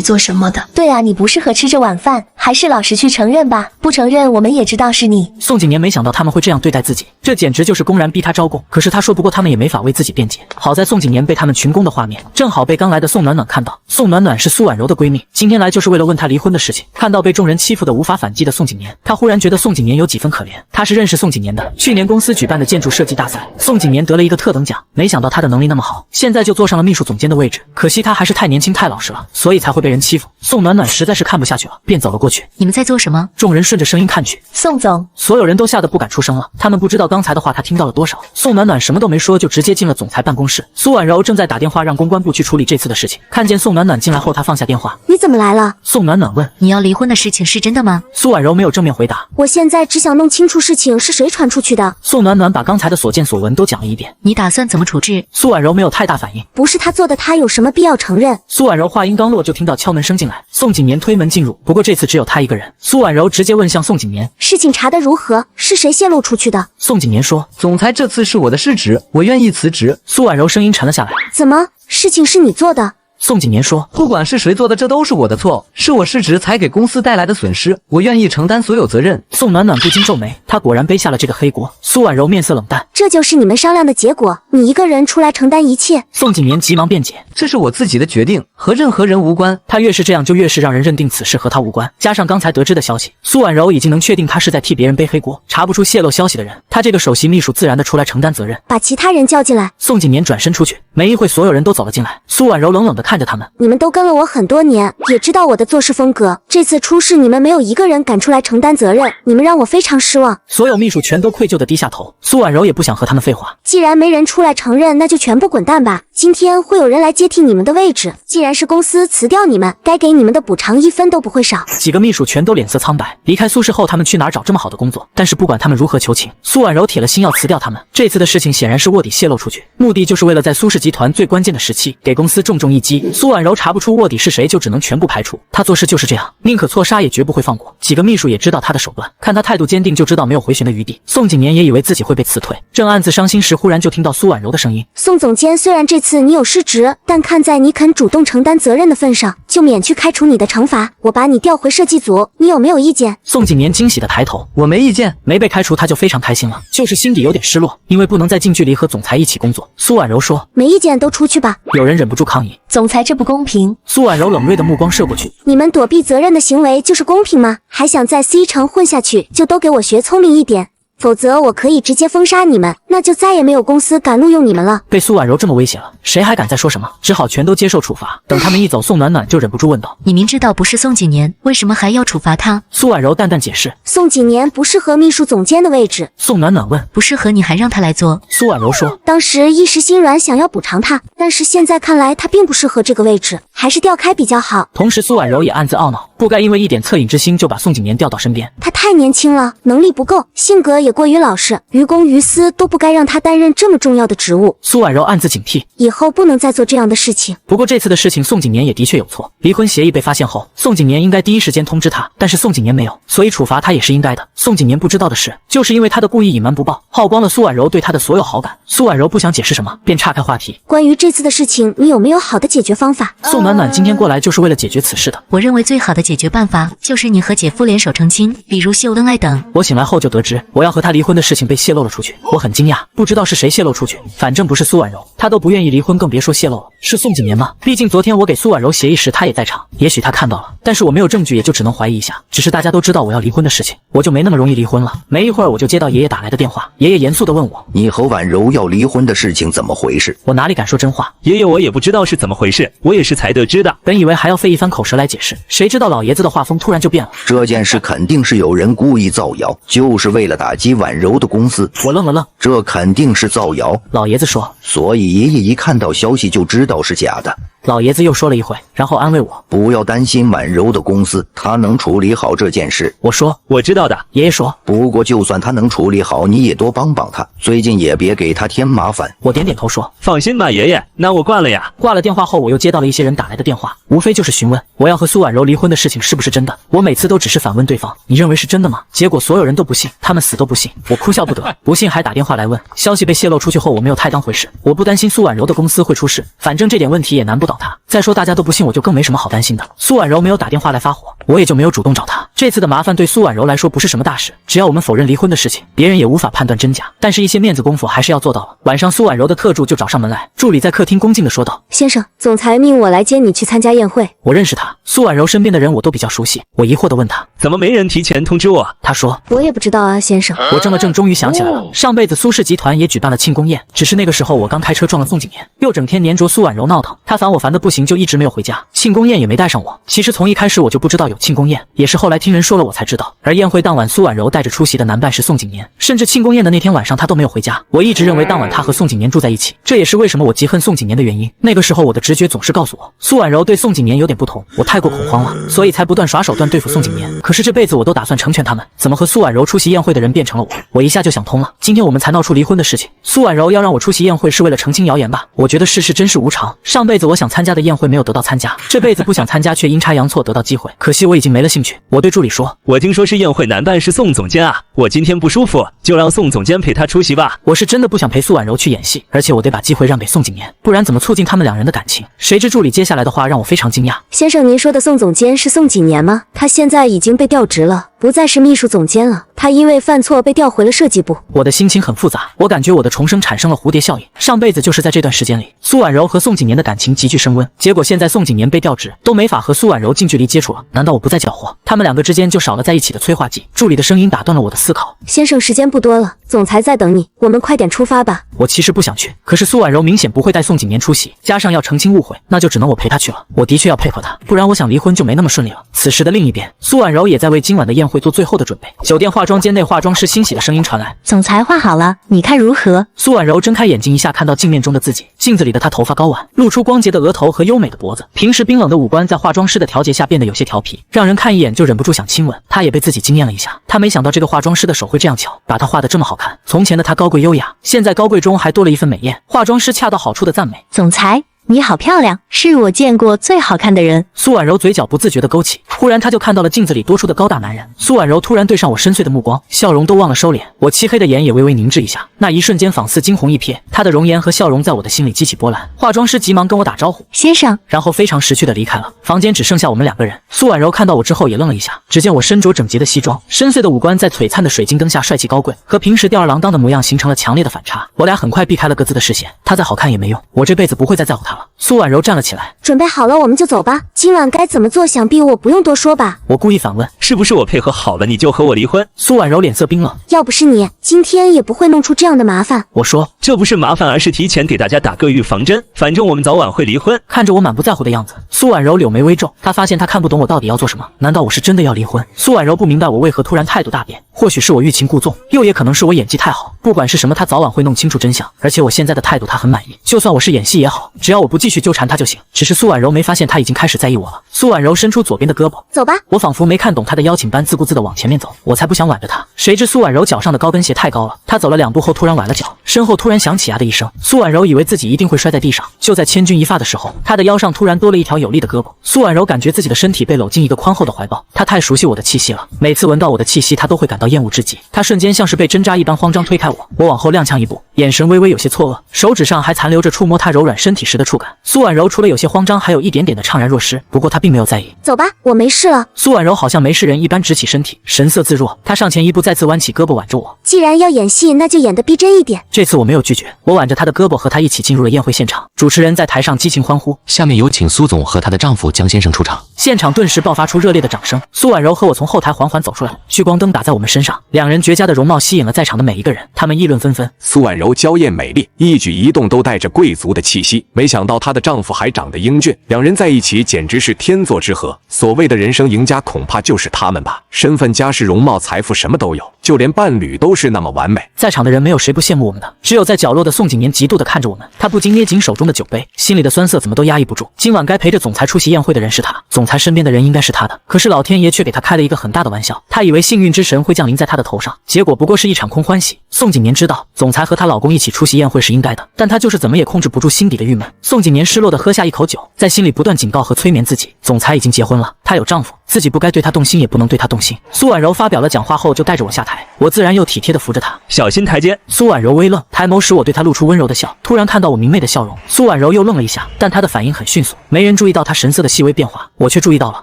做什么的。对啊，你不适合吃这碗饭，还是老实去承认吧。不承认，我们也知道是你。宋景年没想到他们会这样对待自己，这简直就是公然逼他招供。可是他说不过他们，也没法为自己辩解。好在宋景年被他们群攻的画面，正好被刚来的宋暖暖看到。宋暖暖是苏婉柔的闺蜜，今天来就是为了问她离婚的事情。看到被众人欺负的无法反击的宋景年，他忽然觉得宋景年有几分可怜。他是认识宋景年的，去年公司举办的建筑设计大赛，宋景年得了一个特等奖。没想到他的能力那么好，现在就坐上了秘书总监的位置。可惜他还是太年轻太老实了，所以才会被人欺负。宋暖暖实在是看不下去了，便走了过去。你们在做什么？众人顺着声音看去，宋总，所有人都吓得不敢出声了。他们不知道刚才的话他听到了多少。宋暖暖什么都没说，就直接进了总裁办公室。苏婉柔正在打电话让公关部去处理这次的事情，看见宋暖暖进来后，他放下电话。你怎么来了？宋暖暖问。你要离婚的事情是真的吗？苏婉柔没有正面回答。我现在只想弄清楚事情是谁传出去的。宋暖暖把刚才的所见所闻都讲了一遍。你打算怎么处置？苏婉柔没有太大反应。不是他做的，他有什么必要承认？苏婉柔话音刚落，就听到敲门声进来。宋景年推门进入，不过这次只有他一个人。苏婉柔直接问向宋景年，事情查得如何？是谁泄露出去的？宋景年说，总裁这次是我的失职，我愿意辞职。苏婉柔声音沉了下来。怎么？事情是你做的？宋景年说，不管是谁做的，这都是我的错，是我失职才给公司带来的损失，我愿意承担所有责任。宋暖暖不禁皱眉，她果然背下了这个黑锅。苏婉柔面色冷淡，这就是你们商量的结果，你一个人出来承担一切。宋景年急忙辩解，这是我自己的决定，和任何人无关。他越是这样，就越是让人认定此事和他无关。加上刚才得知的消息，苏婉柔已经能确定他是在替别人背黑锅，查不出泄露消息的人，他这个首席秘书自然的出来承担责任。把其他人叫进来。宋景年转身出去，没一会，所有人都走了进来。苏婉柔冷冷的看着他们，你们都跟了我很多年，也知道我的做事风格。这次出事，你们没有一个人敢出来承担责任，你们让我非常失望。所有秘书全都愧疚的低下头。苏婉柔也不想和他们废话，既然没人出来承认，那就全部滚蛋吧。今天会有人来接替你们的位置，既然是公司辞掉你们，该给你们的补偿1分都不会少。几个秘书全都脸色苍白。离开苏氏后，他们去哪儿找这么好的工作？但是不管他们如何求情，苏婉柔铁了心要辞掉他们。这次的事情显然是卧底泄露出去，目的就是为了在苏氏集团最关键的时期给公司重重一击。苏婉柔查不出卧底是谁，就只能全部排除。他做事就是这样，宁可错杀也绝不会放过。几个秘书也知道他的手段，看他态度坚定，就知道没有回旋的余地。宋景年也以为自己会被辞退，正暗自伤心时，忽然就听到苏婉柔的声音：宋总监，虽然这次你有失职，但看在你肯主动承担责任的份上，就免去开除你的惩罚，我把你调回设计组，你有没有意见？宋景年惊喜的抬头，我没意见。没被开除他就非常开心了，就是心底有点失落，因为不能再近距离和总裁一起工作。苏婉柔说，没意见都出去吧。有人忍不住抗议，总裁这不公平。苏婉柔冷锐的目光射过去，你们躲避责任的行为就是公平吗？还想在 C 城混下去，就都给我学聪明一点，否则我可以直接封杀你们，那就再也没有公司敢录用你们了。被苏婉柔这么威胁了，谁还敢再说什么？只好全都接受处罚。等他们一走，宋暖暖就忍不住问道，你明知道不是宋景年，为什么还要处罚他？苏婉柔淡淡解释，宋景年不适合秘书总监的位置。宋暖暖问，不适合你还让他来做？苏婉柔说，当时一时心软想要补偿他，但是现在看来他并不适合这个位置，还是调开比较好。同时苏婉柔也暗自懊恼，不该因为一点恻隐之心就把宋景年调到身边。他太年轻了，能力不够，性格也过于老实，于公于私都不该让他担任这么重要的职务。苏婉柔暗自警惕，以后不能再做这样的事情。不过这次的事情宋景年也的确有错，离婚协议被发现后，宋景年应该第一时间通知他，但是宋景年没有，所以处罚他也是应该的。宋景年不知道的是，就是因为他的故意隐瞒不报，耗光了苏婉柔对他的所有好感。苏婉柔不想解释什么，便岔开话题，关于这次的事情，你有没有好的解决方法？宋暖暖今天过来就是为了解决此事的。我认为最好的解决办法就是你和姐夫联手澄清，比如秀恩爱等。我醒来后就得知，我要和他离婚的事情被泄露了出去，我很惊讶。讶，不知道是谁泄露出去，反正不是苏婉柔，她都不愿意离婚，更别说泄露了。是宋景年吗？毕竟昨天我给苏婉柔协议时，他也在场，也许他看到了，但是我没有证据，也就只能怀疑一下。只是大家都知道我要离婚的事情，我就没那么容易离婚了。没一会儿，我就接到爷爷打来的电话，爷爷严肃地问我：“你和婉柔要离婚的事情怎么回事？”我哪里敢说真话？爷爷，我也不知道是怎么回事，我也是才得知的。本以为还要费一番口舌来解释，谁知道老爷子的话风突然就变了。这件事肯定是有人故意造谣，就是为了打击婉柔的公司。我愣了愣，这肯定是造谣。老爷子说，所以爷爷一看到消息就知道是假的。老爷子又说了一会，然后安慰我：“不要担心婉柔的公司，他能处理好这件事。”我说：“我知道的。”爷爷说：“不过就算他能处理好，你也多帮帮他，最近也别给他添麻烦。”我点点头说：“放心吧，爷爷，那我挂了呀。”挂了电话后，我又接到了一些人打来的电话，无非就是询问我要和苏婉柔离婚的事情是不是真的。我每次都只是反问对方：“你认为是真的吗？”结果所有人都不信，他们死都不信。我哭笑不得，不信还打电话来问。消息被泄露出去后，我没有太当回事，我不担心苏婉柔的公司会出事，反正这点问题也难不倒他。再说大家都不信，我就更没什么好担心的。苏婉柔没有打电话来发火，我也就没有主动找她。这次的麻烦对苏婉柔来说不是什么大事，只要我们否认离婚的事情，别人也无法判断真假。但是一些面子功夫还是要做到了。晚上苏婉柔的特助就找上门来，助理在客厅恭敬地说道：“先生，总裁命我来接你去参加宴会。”我认识他，苏婉柔身边的人我都比较熟悉。我疑惑地问他：“怎么没人提前通知我？”他说：“我也不知道啊，先生。”我怔了怔，终于想起来了，上辈子苏氏集团也举办了庆功宴，只是那个时候我刚开车撞了宋景年，又整天黏着苏婉柔闹腾，他烦我烦得不行，就一直没有回家。庆功宴也没带上我。其实从一开始我就不知道有庆功宴，也是后来听人说了我才知道。而宴会当晚，苏婉柔带着出席的男伴是宋景年，甚至庆功宴的那天晚上他都没有回家。我一直认为当晚他和宋景年住在一起，这也是为什么我极恨宋景年的原因。那个时候我的直觉总是告诉我，苏婉柔对宋景年有点不同，我太过恐慌了，所以才不断耍手段对付宋景年。可是这辈子我都打算成全他们，怎么和苏婉柔出席宴会的人变成了我？我一下就想通了，今天我们才闹出离婚的事情，苏婉柔要让我出席宴会是为了澄清谣言吧？我觉得世事真是无常，上辈子我想参加的宴会没有得到参加，这辈子不想参加却阴差阳错得到机会，可惜我已经没了兴趣。我对助理说：“我听说是宴会男伴是宋总监啊，我今天不舒服，就让宋总监陪他出席吧。”我是真的不想陪苏婉柔去演戏，而且我得把机会让给宋景年，不然怎么促进他们两人的感情？谁知助理接下来的话让我非常惊讶。先生，您说的宋总监是宋景年吗？他现在已经被调职了，不再是秘书总监了，他因为犯错被调回了设计部。我的心情很复杂，我感觉我的重生产生了蝴蝶效应。上辈子就是在这段时间里，苏婉柔和宋景年的感情急剧升温，结果现在宋景年被调职，都没法和苏婉柔近距离接触了。难道我不再搅和，他们两个之间就少了在一起的催化剂？助理的声音打断了我的思考。先生，时间不多了，总裁在等你，我们快点出发吧。我其实不想去，可是苏婉柔明显不会带宋景年出席，加上要澄清误会，那就只能我陪她去了。我的确要配合她，不然我想离婚就没那么顺利了。此时的另一边，苏婉柔也在为今晚的宴会做最后的准备。酒店化妆间内，化妆师欣喜的声音传来：“总裁画好了，你看如何？”苏婉柔睁开眼睛，一下看到镜面中的自己，镜子里的她头发高挽，露出光洁的额头和优美的脖子，平时冰冷的五官在化妆师的调节下变得有些调皮，让人看一眼就忍不住想亲吻。她也被自己惊艳了一下，她没想到这个化妆师的手会这样巧，把她画得这么好看。从前的她高贵优雅，现在高贵中还多了一份美艳。化妆师恰到好处的赞美：“总裁，你好漂亮，是我见过最好看的人。”苏婉柔嘴角不自觉地勾起，忽然她就看到了镜子里多出的高大男人。苏婉柔突然对上我深邃的目光，笑容都忘了收敛，我漆黑的眼也微微凝滞一下，那一瞬间仿似惊鸿一瞥，她的容颜和笑容在我的心里激起波澜。化妆师急忙跟我打招呼：“先生。”然后非常识趣地离开了。房间只剩下我们两个人。苏婉柔看到我之后也愣了一下，只见我身着整洁的西装，深邃的五官在璀璨的水晶灯下帅气高贵，和平时吊儿郎当的模样形成了强烈的反差。我俩很快避开了各自的视线，她再好看也没用，我这辈子不会再在乎她了。苏婉柔站了起来：“准备好了，我们就走吧。今晚该怎么做，想必我不用多说吧。”我故意反问：“是不是我配合好了，你就和我离婚？”苏婉柔脸色冰冷：“要不是你，今天也不会弄出这样的麻烦。”我说：“这不是麻烦，而是提前给大家打个预防针，反正我们早晚会离婚。”看着我满不在乎的样子，苏婉柔柳眉微皱，她发现她看不懂我到底要做什么。难道我是真的要离婚？苏婉柔不明白我为何突然态度大变，或许是我欲擒故纵，又也可能是我演技太好。不管是什么，她早晚会弄清楚真相。而且我现在的态度她很满意，就算我是演戏也好，只要我不继续纠缠她就行。只是苏婉柔没发现她已经开始在意我了。苏婉柔伸出左边的胳膊：“走吧。”我仿佛没看懂她的邀请般自顾自地往前面走，我才不想挽着她。谁知苏婉柔脚上的高跟鞋太高了，她走了2步后突然崴了脚，身后突然响起呀的一声。苏婉柔以为自己一定会摔在地上，就在千钧一发的时候，她的腰上突然多了一条有力的胳膊。苏婉柔感觉自己的身体被搂进一个宽厚的怀抱，她太熟悉我的气息了，每次闻到我的气息，她都会感到厌恶至极。她瞬间像是被针扎一般慌张推开我，我往后踉跄一步，眼神微微有些错愕，手指上还残留着触摸她柔软身体时的触感。苏婉柔除了有些慌张，还有一点点的怅然若失，不过她并没有在意。走吧，我没事了。苏婉柔好像没事人一般直起身体，神色自若，她上前一步，再次弯起胳膊挽着我。既然要演戏，那就演得逼真一点。这次我没有拒绝，我挽着她的胳膊和她一起进入了宴会现场。主持人在台上激情欢呼，下面有请苏总和她的丈夫江先生出场。现场顿时爆发出热烈的掌声。苏婉柔和我从后台缓缓走出来了，聚光灯打在我们身上，两人绝佳的容貌吸引了在场的每一个人，他们议论纷纷。苏婉柔娇艳美丽，一举一动都带着贵族的气息，没想到她的丈夫还长得英俊，两人在一起简直是天作之合。所谓的人生赢家恐怕就是他们吧，身份、家世、容貌、财富什么都有，就连伴侣都是那么完美。在场的人没有谁不羡慕我们的，只有在角落的宋景年嫉妒地看着我们，他不禁捏紧手中的酒杯，心里的酸涩怎么都压抑不住。今晚该陪着总裁出席宴会的人是他，总裁身边的人应该是他的，可是老天爷却给他开了一个很大的玩笑，他以为幸运之神会降临在他的头上，结果不过是一场空欢喜。宋景年知道总裁和她老公一起出席宴会是应该的，但她就是怎么也控制不住心底的郁闷。宋景年失落地喝下一口酒，在心里不断警告和催眠自己，总裁已经结婚了，他有丈夫，自己不该对他动心，也不能对他动心。苏婉柔发表了讲话后就带着我下台，我自然又体贴地扶着她，小心台阶。苏婉柔微愣，抬眸时我对她露出温柔的笑，突然看到我明媚的笑容，苏婉柔又愣了一下，但她的反应很迅速，没人注意到她神色的细微变化，我却注意到了，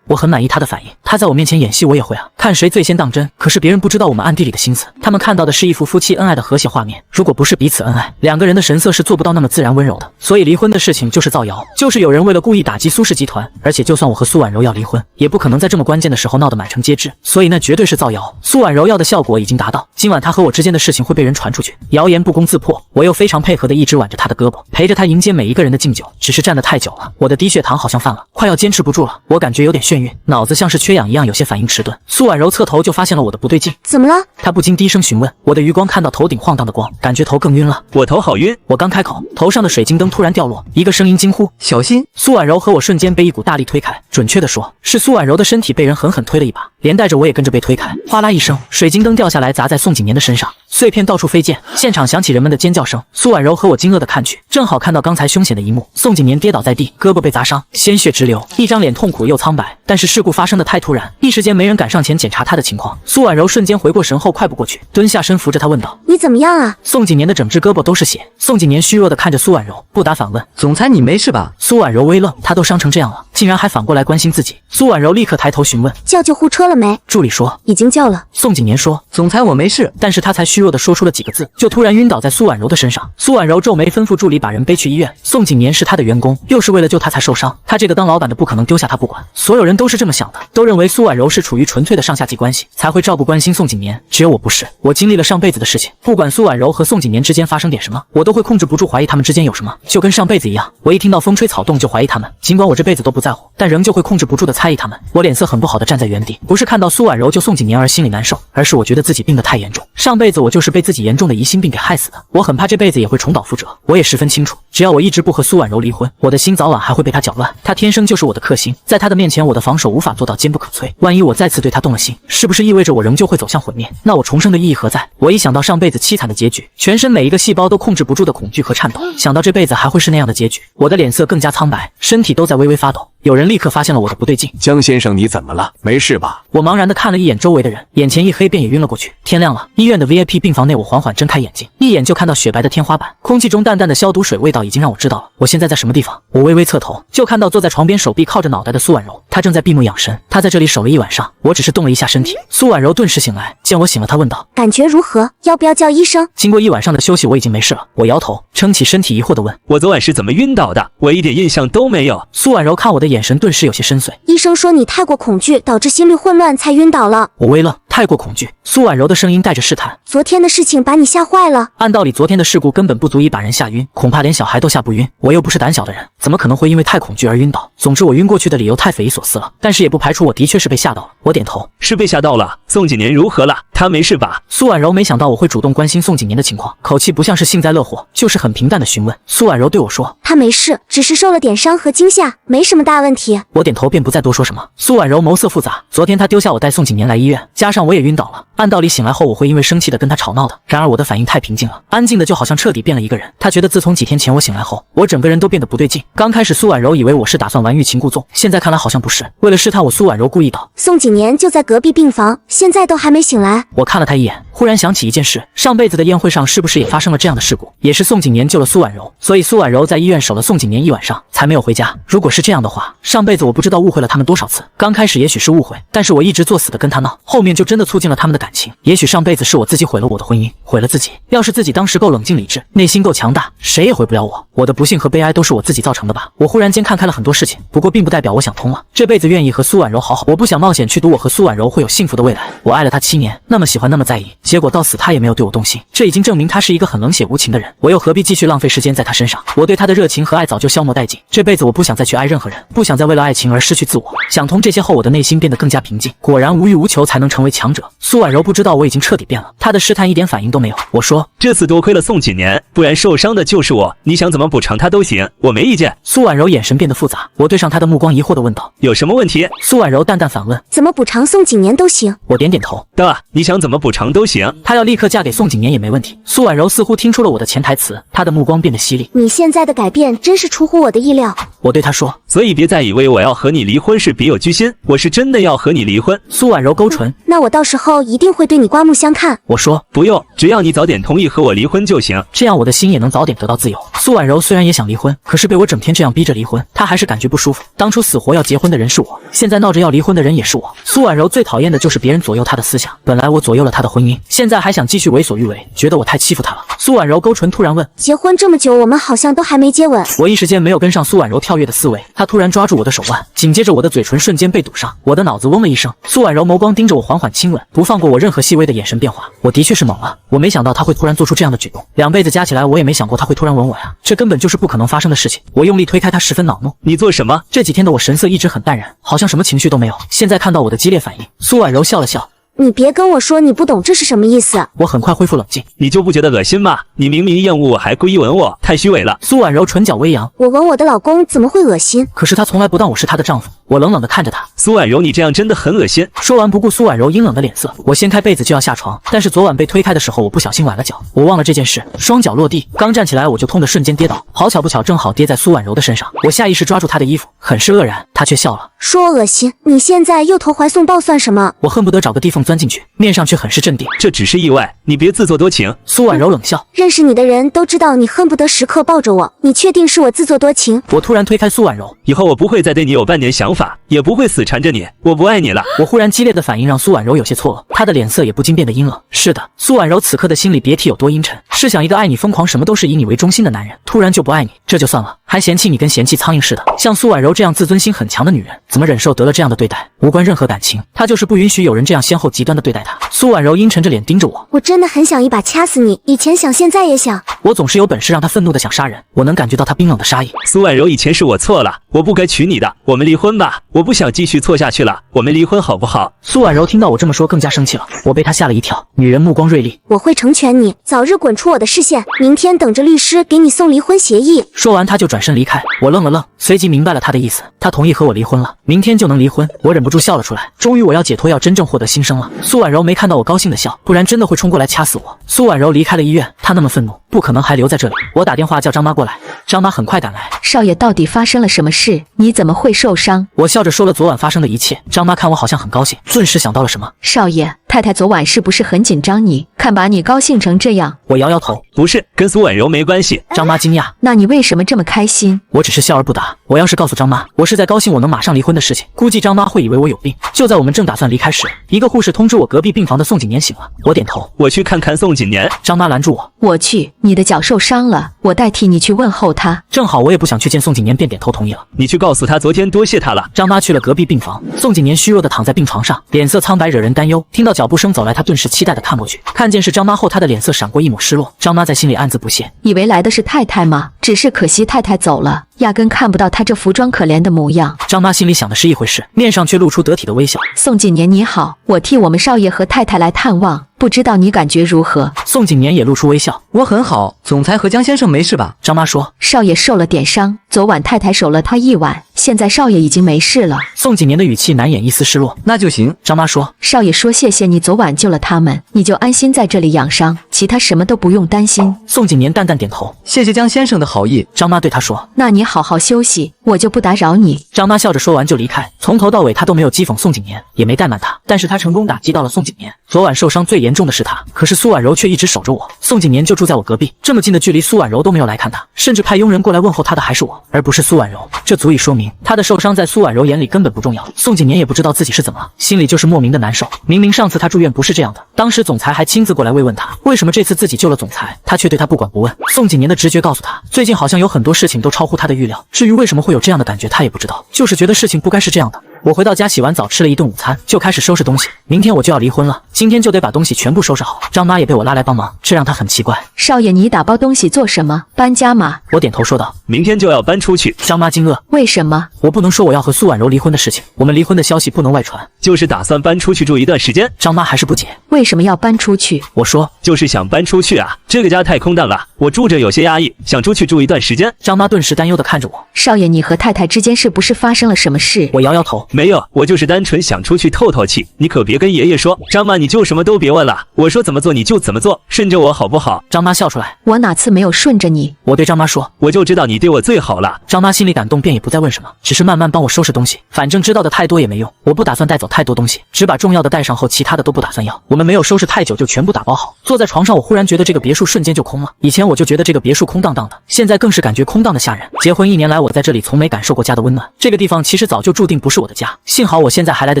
我很满意她的反应。她在我面前演戏我也会啊，看谁最先当真，可是别人不知道我们暗地里的心思，他们看到的是一幅夫妻恩爱的和谐画面，如果不是彼此恩爱，两个人的神色是做不到那么自然温柔的。所以离婚的事情就是造谣，就是有人为了故意打击苏氏集团，而且就算我和苏婉柔要离婚，也不可能在这么关键的时候闹得满城皆知，所以那绝对是造谣。苏婉柔要的效果已经达到，今晚她和我之间的事情会被人传出去，谣言不攻自破。我又非常配合的一直挽着她的胳膊，陪着她迎接每一个人的敬酒，只是站得太久了，我的低血糖好像犯了，快要坚持不住了，我感觉有点眩晕，脑子像是缺氧一样有些反应迟钝。苏婉柔侧头就发现了我的不对劲，怎么了？她不禁低声询问，我的余光看到头顶晃荡的光，感觉头更晕了。我头好晕。我刚开口，头上的水晶灯突然掉落，一个声音惊呼，小心！苏婉柔和我瞬间被一股大力推开，准确的说是苏婉柔的身体被人狠狠推了一把，连带着我也跟着被推开，哗啦一声，水晶灯掉下来砸在宋景年的身上，碎片到处飞溅，现场响起人们的尖叫声。苏婉柔和我惊愕的看去，正好看到刚才凶险的一幕，宋景年跌倒在地，胳膊被砸伤，鲜血直流，一张脸痛苦又苍白，但是事故发生的太突然，一时间没人敢上前检查他的情况。苏婉柔瞬间回过神后快步过去，蹲下身扶着他问道，你怎么样啊？宋景年的整只胳膊都是血。宋景年虚弱的看着苏婉柔，不答反问，总裁你没事吧？苏婉柔微愣，他都伤成这样了，竟然还反过来关心自己。苏婉柔立刻抬头询问，叫救护车了没？助理说已经叫了。宋景年说，总裁我没事。但是他才虚弱的说出了几个字，就突然晕倒在苏婉柔的身上。苏婉柔皱眉吩咐助理把人背去医院。宋景年是他的员工，又是为了救他才受伤，他这个当老板的不可能丢下他不管。所有人都是这么想的，都认为苏婉柔是处于纯粹的上下级关系，才会照顾关心宋景年。只有我不是，我经历了上辈子的事情，不管苏婉柔和宋景年之间发生点什么，我都会控制不住怀疑他们之间有什么，就跟上辈子一样，我一听到风吹草动就怀疑他们，尽管我这辈子都不在乎，但仍旧会控制不住的猜疑他们。我脸色很不好的站在原地，不是看到苏婉柔救宋景年而心里难受，而是我觉得自己病得太严重，上辈子我就是被自己严重的疑心病给害死的，我很怕这辈子也会重蹈覆辙。我也十分清楚，只要我一直不和苏婉柔离婚，我的心早晚还会被她搅乱。她天生就是我的克星，在她的面前我的防守无法做到坚不可摧，万一我再次对她动了心，是不是意味着我仍旧会走向毁灭？那我重生的意义何在？我一想到上辈子凄惨的结局，全身每一个细胞都控制不住的恐惧和颤抖，想到这辈子还会是那样的结局，我的脸色更加苍白，身体都在微微发抖。有人立刻发现了我的不对劲，江先生你怎么了？没事吧？我茫然地看了一眼周围的人，眼前一黑便也晕了过去。天亮了，医院的 VIP 病房内，我缓缓睁开眼睛，一眼就看到雪白的天花板，空气中淡淡的消毒水味道已经让我知道了我现在在什么地方。我微微侧头，就看到坐在床边手臂靠着脑袋的苏婉柔，她正在闭目养神，她在这里守了一晚上，我只是动了一下身体。苏婉柔顿时醒来，见我醒了，她问道，感觉如何？要不要叫医生？经过一晚上的休息，我已经没事了。我摇头，撑起身体疑惑地问，我昨晚是怎么晕倒的？我一点印象都没有。苏婉柔看我的眼神顿时有些深邃，医生说你太过恐惧，导致心率混乱才晕倒了。我微愣，太过恐惧。苏婉柔的声音带着试探，昨天的事情把你吓坏了。按道理昨天的事故根本不足以把人吓晕，恐怕连小孩都吓不晕，我又不是胆小的人，怎么可能会因为太恐惧而晕倒？总之我晕过去的理由太匪夷所思了，但是也不排除我的确是被吓到了。我点头，是被吓到了。宋景年如何了？他没事吧？苏婉柔没想到我会主动关心宋景年的情况，口气不像是幸灾乐祸，就是很平淡的询问。苏婉柔对我说，他没事，只是受了点伤和惊吓，没什么大问题。我点头便不再多说什么。苏婉柔眸色复杂，昨天她丢下我带宋景年来医院，加上我也晕倒了，按道理醒来后我会因为生气的跟她吵闹的，然而我的反应太平静了，安静的就好像彻底变了一个人。她觉得自从几天前我醒来后，我整个人都变得不对劲。刚开始苏婉柔以为我是打算玩欲擒故纵，现在看来好像不是。为了试探我，苏婉柔故意道，宋景年就在隔壁病房，现在都还没醒来。我看了她一眼，忽然想起一件事，上辈子的宴会上是不是也发生了这样的事故？也是宋景年救了苏婉柔，所以苏婉柔在医院守了宋景年一晚上，才没有回家。如果是这样的话，上辈子我不知道误会了他们多少次。刚开始也许是误会，但是我一直作死的跟他闹，后面就真的促进了他们的感情。也许上辈子是我自己毁了我的婚姻，毁了自己。要是自己当时够冷静理智，内心够强大，谁也毁不了我。我的不幸和悲哀都是我自己造成的吧。我忽然间看开了很多事情，不过并不代表我想通了。这辈子愿意和苏婉柔好好，我不想冒险去赌我和苏婉柔会有幸福的未来。我爱了她7年，那么喜欢，那么在意，结果到死她也没有对我动心，这已经证明她是一个很冷血无情的人。我又何必继续浪费时间在她身上？我对她的热情和爱早就消磨殆尽。这辈子我不想再去爱任何人，不想再为了爱情而失去自我。想通这些后，我的内心变得更加平静。果然无欲无求才能成为强者。苏婉柔不知道我已经彻底变了，她的试探一点反应都没有。我说，这次多亏了宋锦年，不然受伤的就是我，你想怎么补偿他都行，我没意见。苏婉柔眼神变得复杂，我对上她的目光疑惑地问道，有什么问题？苏婉柔淡淡反问，怎么补偿宋景年都行。我点点头，的，你想怎么补偿都行。她要立刻嫁给宋景年也没问题。苏婉柔似乎听出了我的潜台词，她的目光变得犀利。你现在的改变真是出乎我的意料。我对她说，所以别再以为我要和你离婚是别有居心，我是真的要和你离婚。苏婉柔勾唇，那我到时候一定会对你刮目相看。我说，不用，只要你早点同意和我离婚就行，这样我的心也能早点得到自由。苏婉柔虽然也想离婚，可是被我整天这样逼着离婚，她还是感觉不舒服。当初死活要结婚的人是我，现在闹着要离婚的人也是我。苏婉柔最讨厌的就是别人左右她的思想，本来我左右了她的婚姻，现在还想继续为所欲为，觉得我太欺负她了。苏婉柔勾唇突然问，结婚这么久，我们好像都还没接吻。我一时间没有跟上苏婉柔跳跃的思维，她突然抓住我的手腕，紧接着我的嘴唇瞬间被堵上，我的脑子嗡了一声。苏婉柔眸光盯着我缓缓亲吻，不放过我任何细微的眼神变化。我的确是懵了，我没想到她会突然做出这样的举动，2辈子加起来我也没想过她会突然吻我呀，这根本就是不可能发生的事情。我用力推开她，十分恼怒，你做什么？这几天的我神色一直很淡然，好像什么情绪都没有。现在看到我的激烈反应，苏婉柔笑了笑，你别跟我说你不懂这是什么意思。我很快恢复冷静，你就不觉得恶心吗？你明明厌恶我还故意吻我，太虚伪了。苏婉柔唇角微扬，我吻我的老公怎么会恶心？可是他从来不当我是他的丈夫。我冷冷地看着他，苏婉柔，你这样真的很恶心。说完不顾苏婉柔阴冷的脸色，我掀开被子就要下床，但是昨晚被推开的时候我不小心崴了脚，我忘了这件事，双脚落地，刚站起来我就痛得瞬间跌倒，好巧不巧正好跌在苏婉柔的身上，我下意识抓住她的衣服，很是愕然，她却笑了，说我恶心，你现在又投怀送抱算什么？我恨不得找个地缝钻进去，面上却很是镇定。这只是意外，你别自作多情。苏婉柔冷笑，认识你的人都知道你恨不得时刻抱着我，你确定是我自作多情？我突然推开苏婉柔，以后我不会再对你有半点想法，也不会死缠着你，我不爱你了。我忽然激烈的反应让苏婉柔有些错愕，她的脸色也不禁变得阴冷。是的，苏婉柔此刻的心里别提有多阴沉。试想一个爱你疯狂什么都是以你为中心的男人，突然就不爱你，这就算了，还嫌弃你跟嫌弃苍蝇似的。像苏婉柔这样自尊心很强的女人，怎么忍受得了这样的对待？无关任何感情，她就是不允许有人这样先后极端的对待她。苏婉柔阴沉着脸盯着我，我真的很想一把掐死你，以前想现在也想。我总是有本事让她愤怒的想杀人，我能感觉到她冰冷的杀意。苏婉柔，以前是我错了，我不该娶你的，我们离婚吧，我不想继续错下去了，我们离婚好不好？苏婉柔听到我这么说更加生气了，我被她吓了一跳，女人目光锐利，我会成全你，早日滚出我的视线，明天等着律师给你送离婚协议。说完她就转身离开，我愣了愣，随即明白了她的意思，她同意和我离婚了，明天就能离婚。我忍不住笑了出来，终于我要解脱，要真正获得新生了。苏婉柔没看到我高兴的笑，不然真的会冲过来掐死我。苏婉柔离开了医院，她那么愤怒，不可能还留在这里。我打电话叫张妈过来，张妈很快赶来。少爷，到底发生了什么事？你怎么会受伤？我笑着说了昨晚发生的一切。张妈看我好像很高兴，顿时想到了什么。少爷，太太昨晚是不是很紧张你？看把你高兴成这样。我摇摇头，不是，跟苏婉柔没关系。张妈惊讶，那你为什么这么开心？我只是笑而不答。我要是告诉张妈我是在高兴我能马上离婚的事情，估计张妈会以为我有病。就在我们正打算离开时，一个护士通知我隔壁病房的宋景年醒了。我点头，我去看看宋景年。张妈拦住我，我去，你的脚受伤了，我代替你去问候他。正好我也不想去见宋景年，便点头同意了。你去告诉他昨天多谢他了。张妈去了隔壁病房，宋景年虚弱的躺在病床上，脸色苍白惹人担忧。听到脚步声走来，他顿时期待的看过去，看见是张妈后，他的脸色闪过一抹失落。张妈在心里暗自不屑，以为来的是太太吗？只是可惜太太走了，压根看不到她这服装可怜的模样。张妈心里想的是一回事，面上却露出得体的微笑。宋景年你好，我替我们少爷和太太来探望，不知道你感觉如何？宋景年也露出微笑，我很好，总裁和江先生没事吧？张妈说，少爷受了点伤，昨晚太太守了他一晚，现在少爷已经没事了。宋景年的语气难掩一丝失落。那就行。张妈说，少爷说谢谢你昨晚救了他们，你就安心在这里养伤，其他什么都不用担心。宋景年淡淡点头，谢谢江先生的好意。张妈对他说，那你好好休息，我就不打扰你。张妈笑着说完就离开，从头到尾她都没有讥讽宋景年，也没怠慢他，但是她成功打击到了宋景年。昨晚受伤最严重的是他，可是苏婉柔却一直守着我。宋景年就住在我隔壁，这么近的距离，苏婉柔都没有来看他，甚至派佣人过来问候他的还是我，而不是苏婉柔。这足以说明他的受伤在苏婉柔眼里根本不重要。宋景年也不知道自己是怎么了，心里就是莫名的难受。明明上次他住院不是这样的，当时总裁还亲自过来慰问他，为什么这次自己救了总裁，他却对他不管不问？宋景年的直觉告诉他，最近好像有很多事情都超乎他的预料。至于为什么会有这样的感觉，他也不知道，就是觉得事情不该是这样的。我回到家洗完澡吃了一顿午餐，就开始收拾东西。明天我就要离婚了，今天就得把东西全部收拾好。张妈也被我拉来帮忙，这让她很奇怪。少爷，你打包东西做什么？搬家吗？我点头说道，明天就要搬出去。张妈惊愕，为什么？我不能说我要和苏婉柔离婚的事情，我们离婚的消息不能外传，就是打算搬出去住一段时间。张妈还是不解，为什么要搬出去？我说，就是想搬出去啊，这个家太空荡了，我住着有些压抑，想出去住一段时间。张妈顿时担忧地看着我，少爷，你和太太之间是不是发生了什么事？我摇摇头，没有，我就是单纯想出去透透气，你可别跟爷爷说。张妈，你就什么都别问了，我说怎么做你就怎么做，顺着我好不好？张妈笑出来，我哪次没有顺着你？我对张妈说，我就知道你对我最好了。张妈心里感动，便也不再问什么，只是慢慢帮我收拾东西，反正知道的太多也没用，我不打算带走太多东西，只把重要的带上后，其他的都不打算要。我们没有收拾太久就全部打包好，坐在床上，我忽然觉得这个别墅瞬间就空了。以前我就觉得这个别墅空荡荡的，现在更是感觉空荡的吓人。结婚1年来，我在这里从没感受过家的温暖，这个地方其实早就注定不是我的家，幸好我现在还来得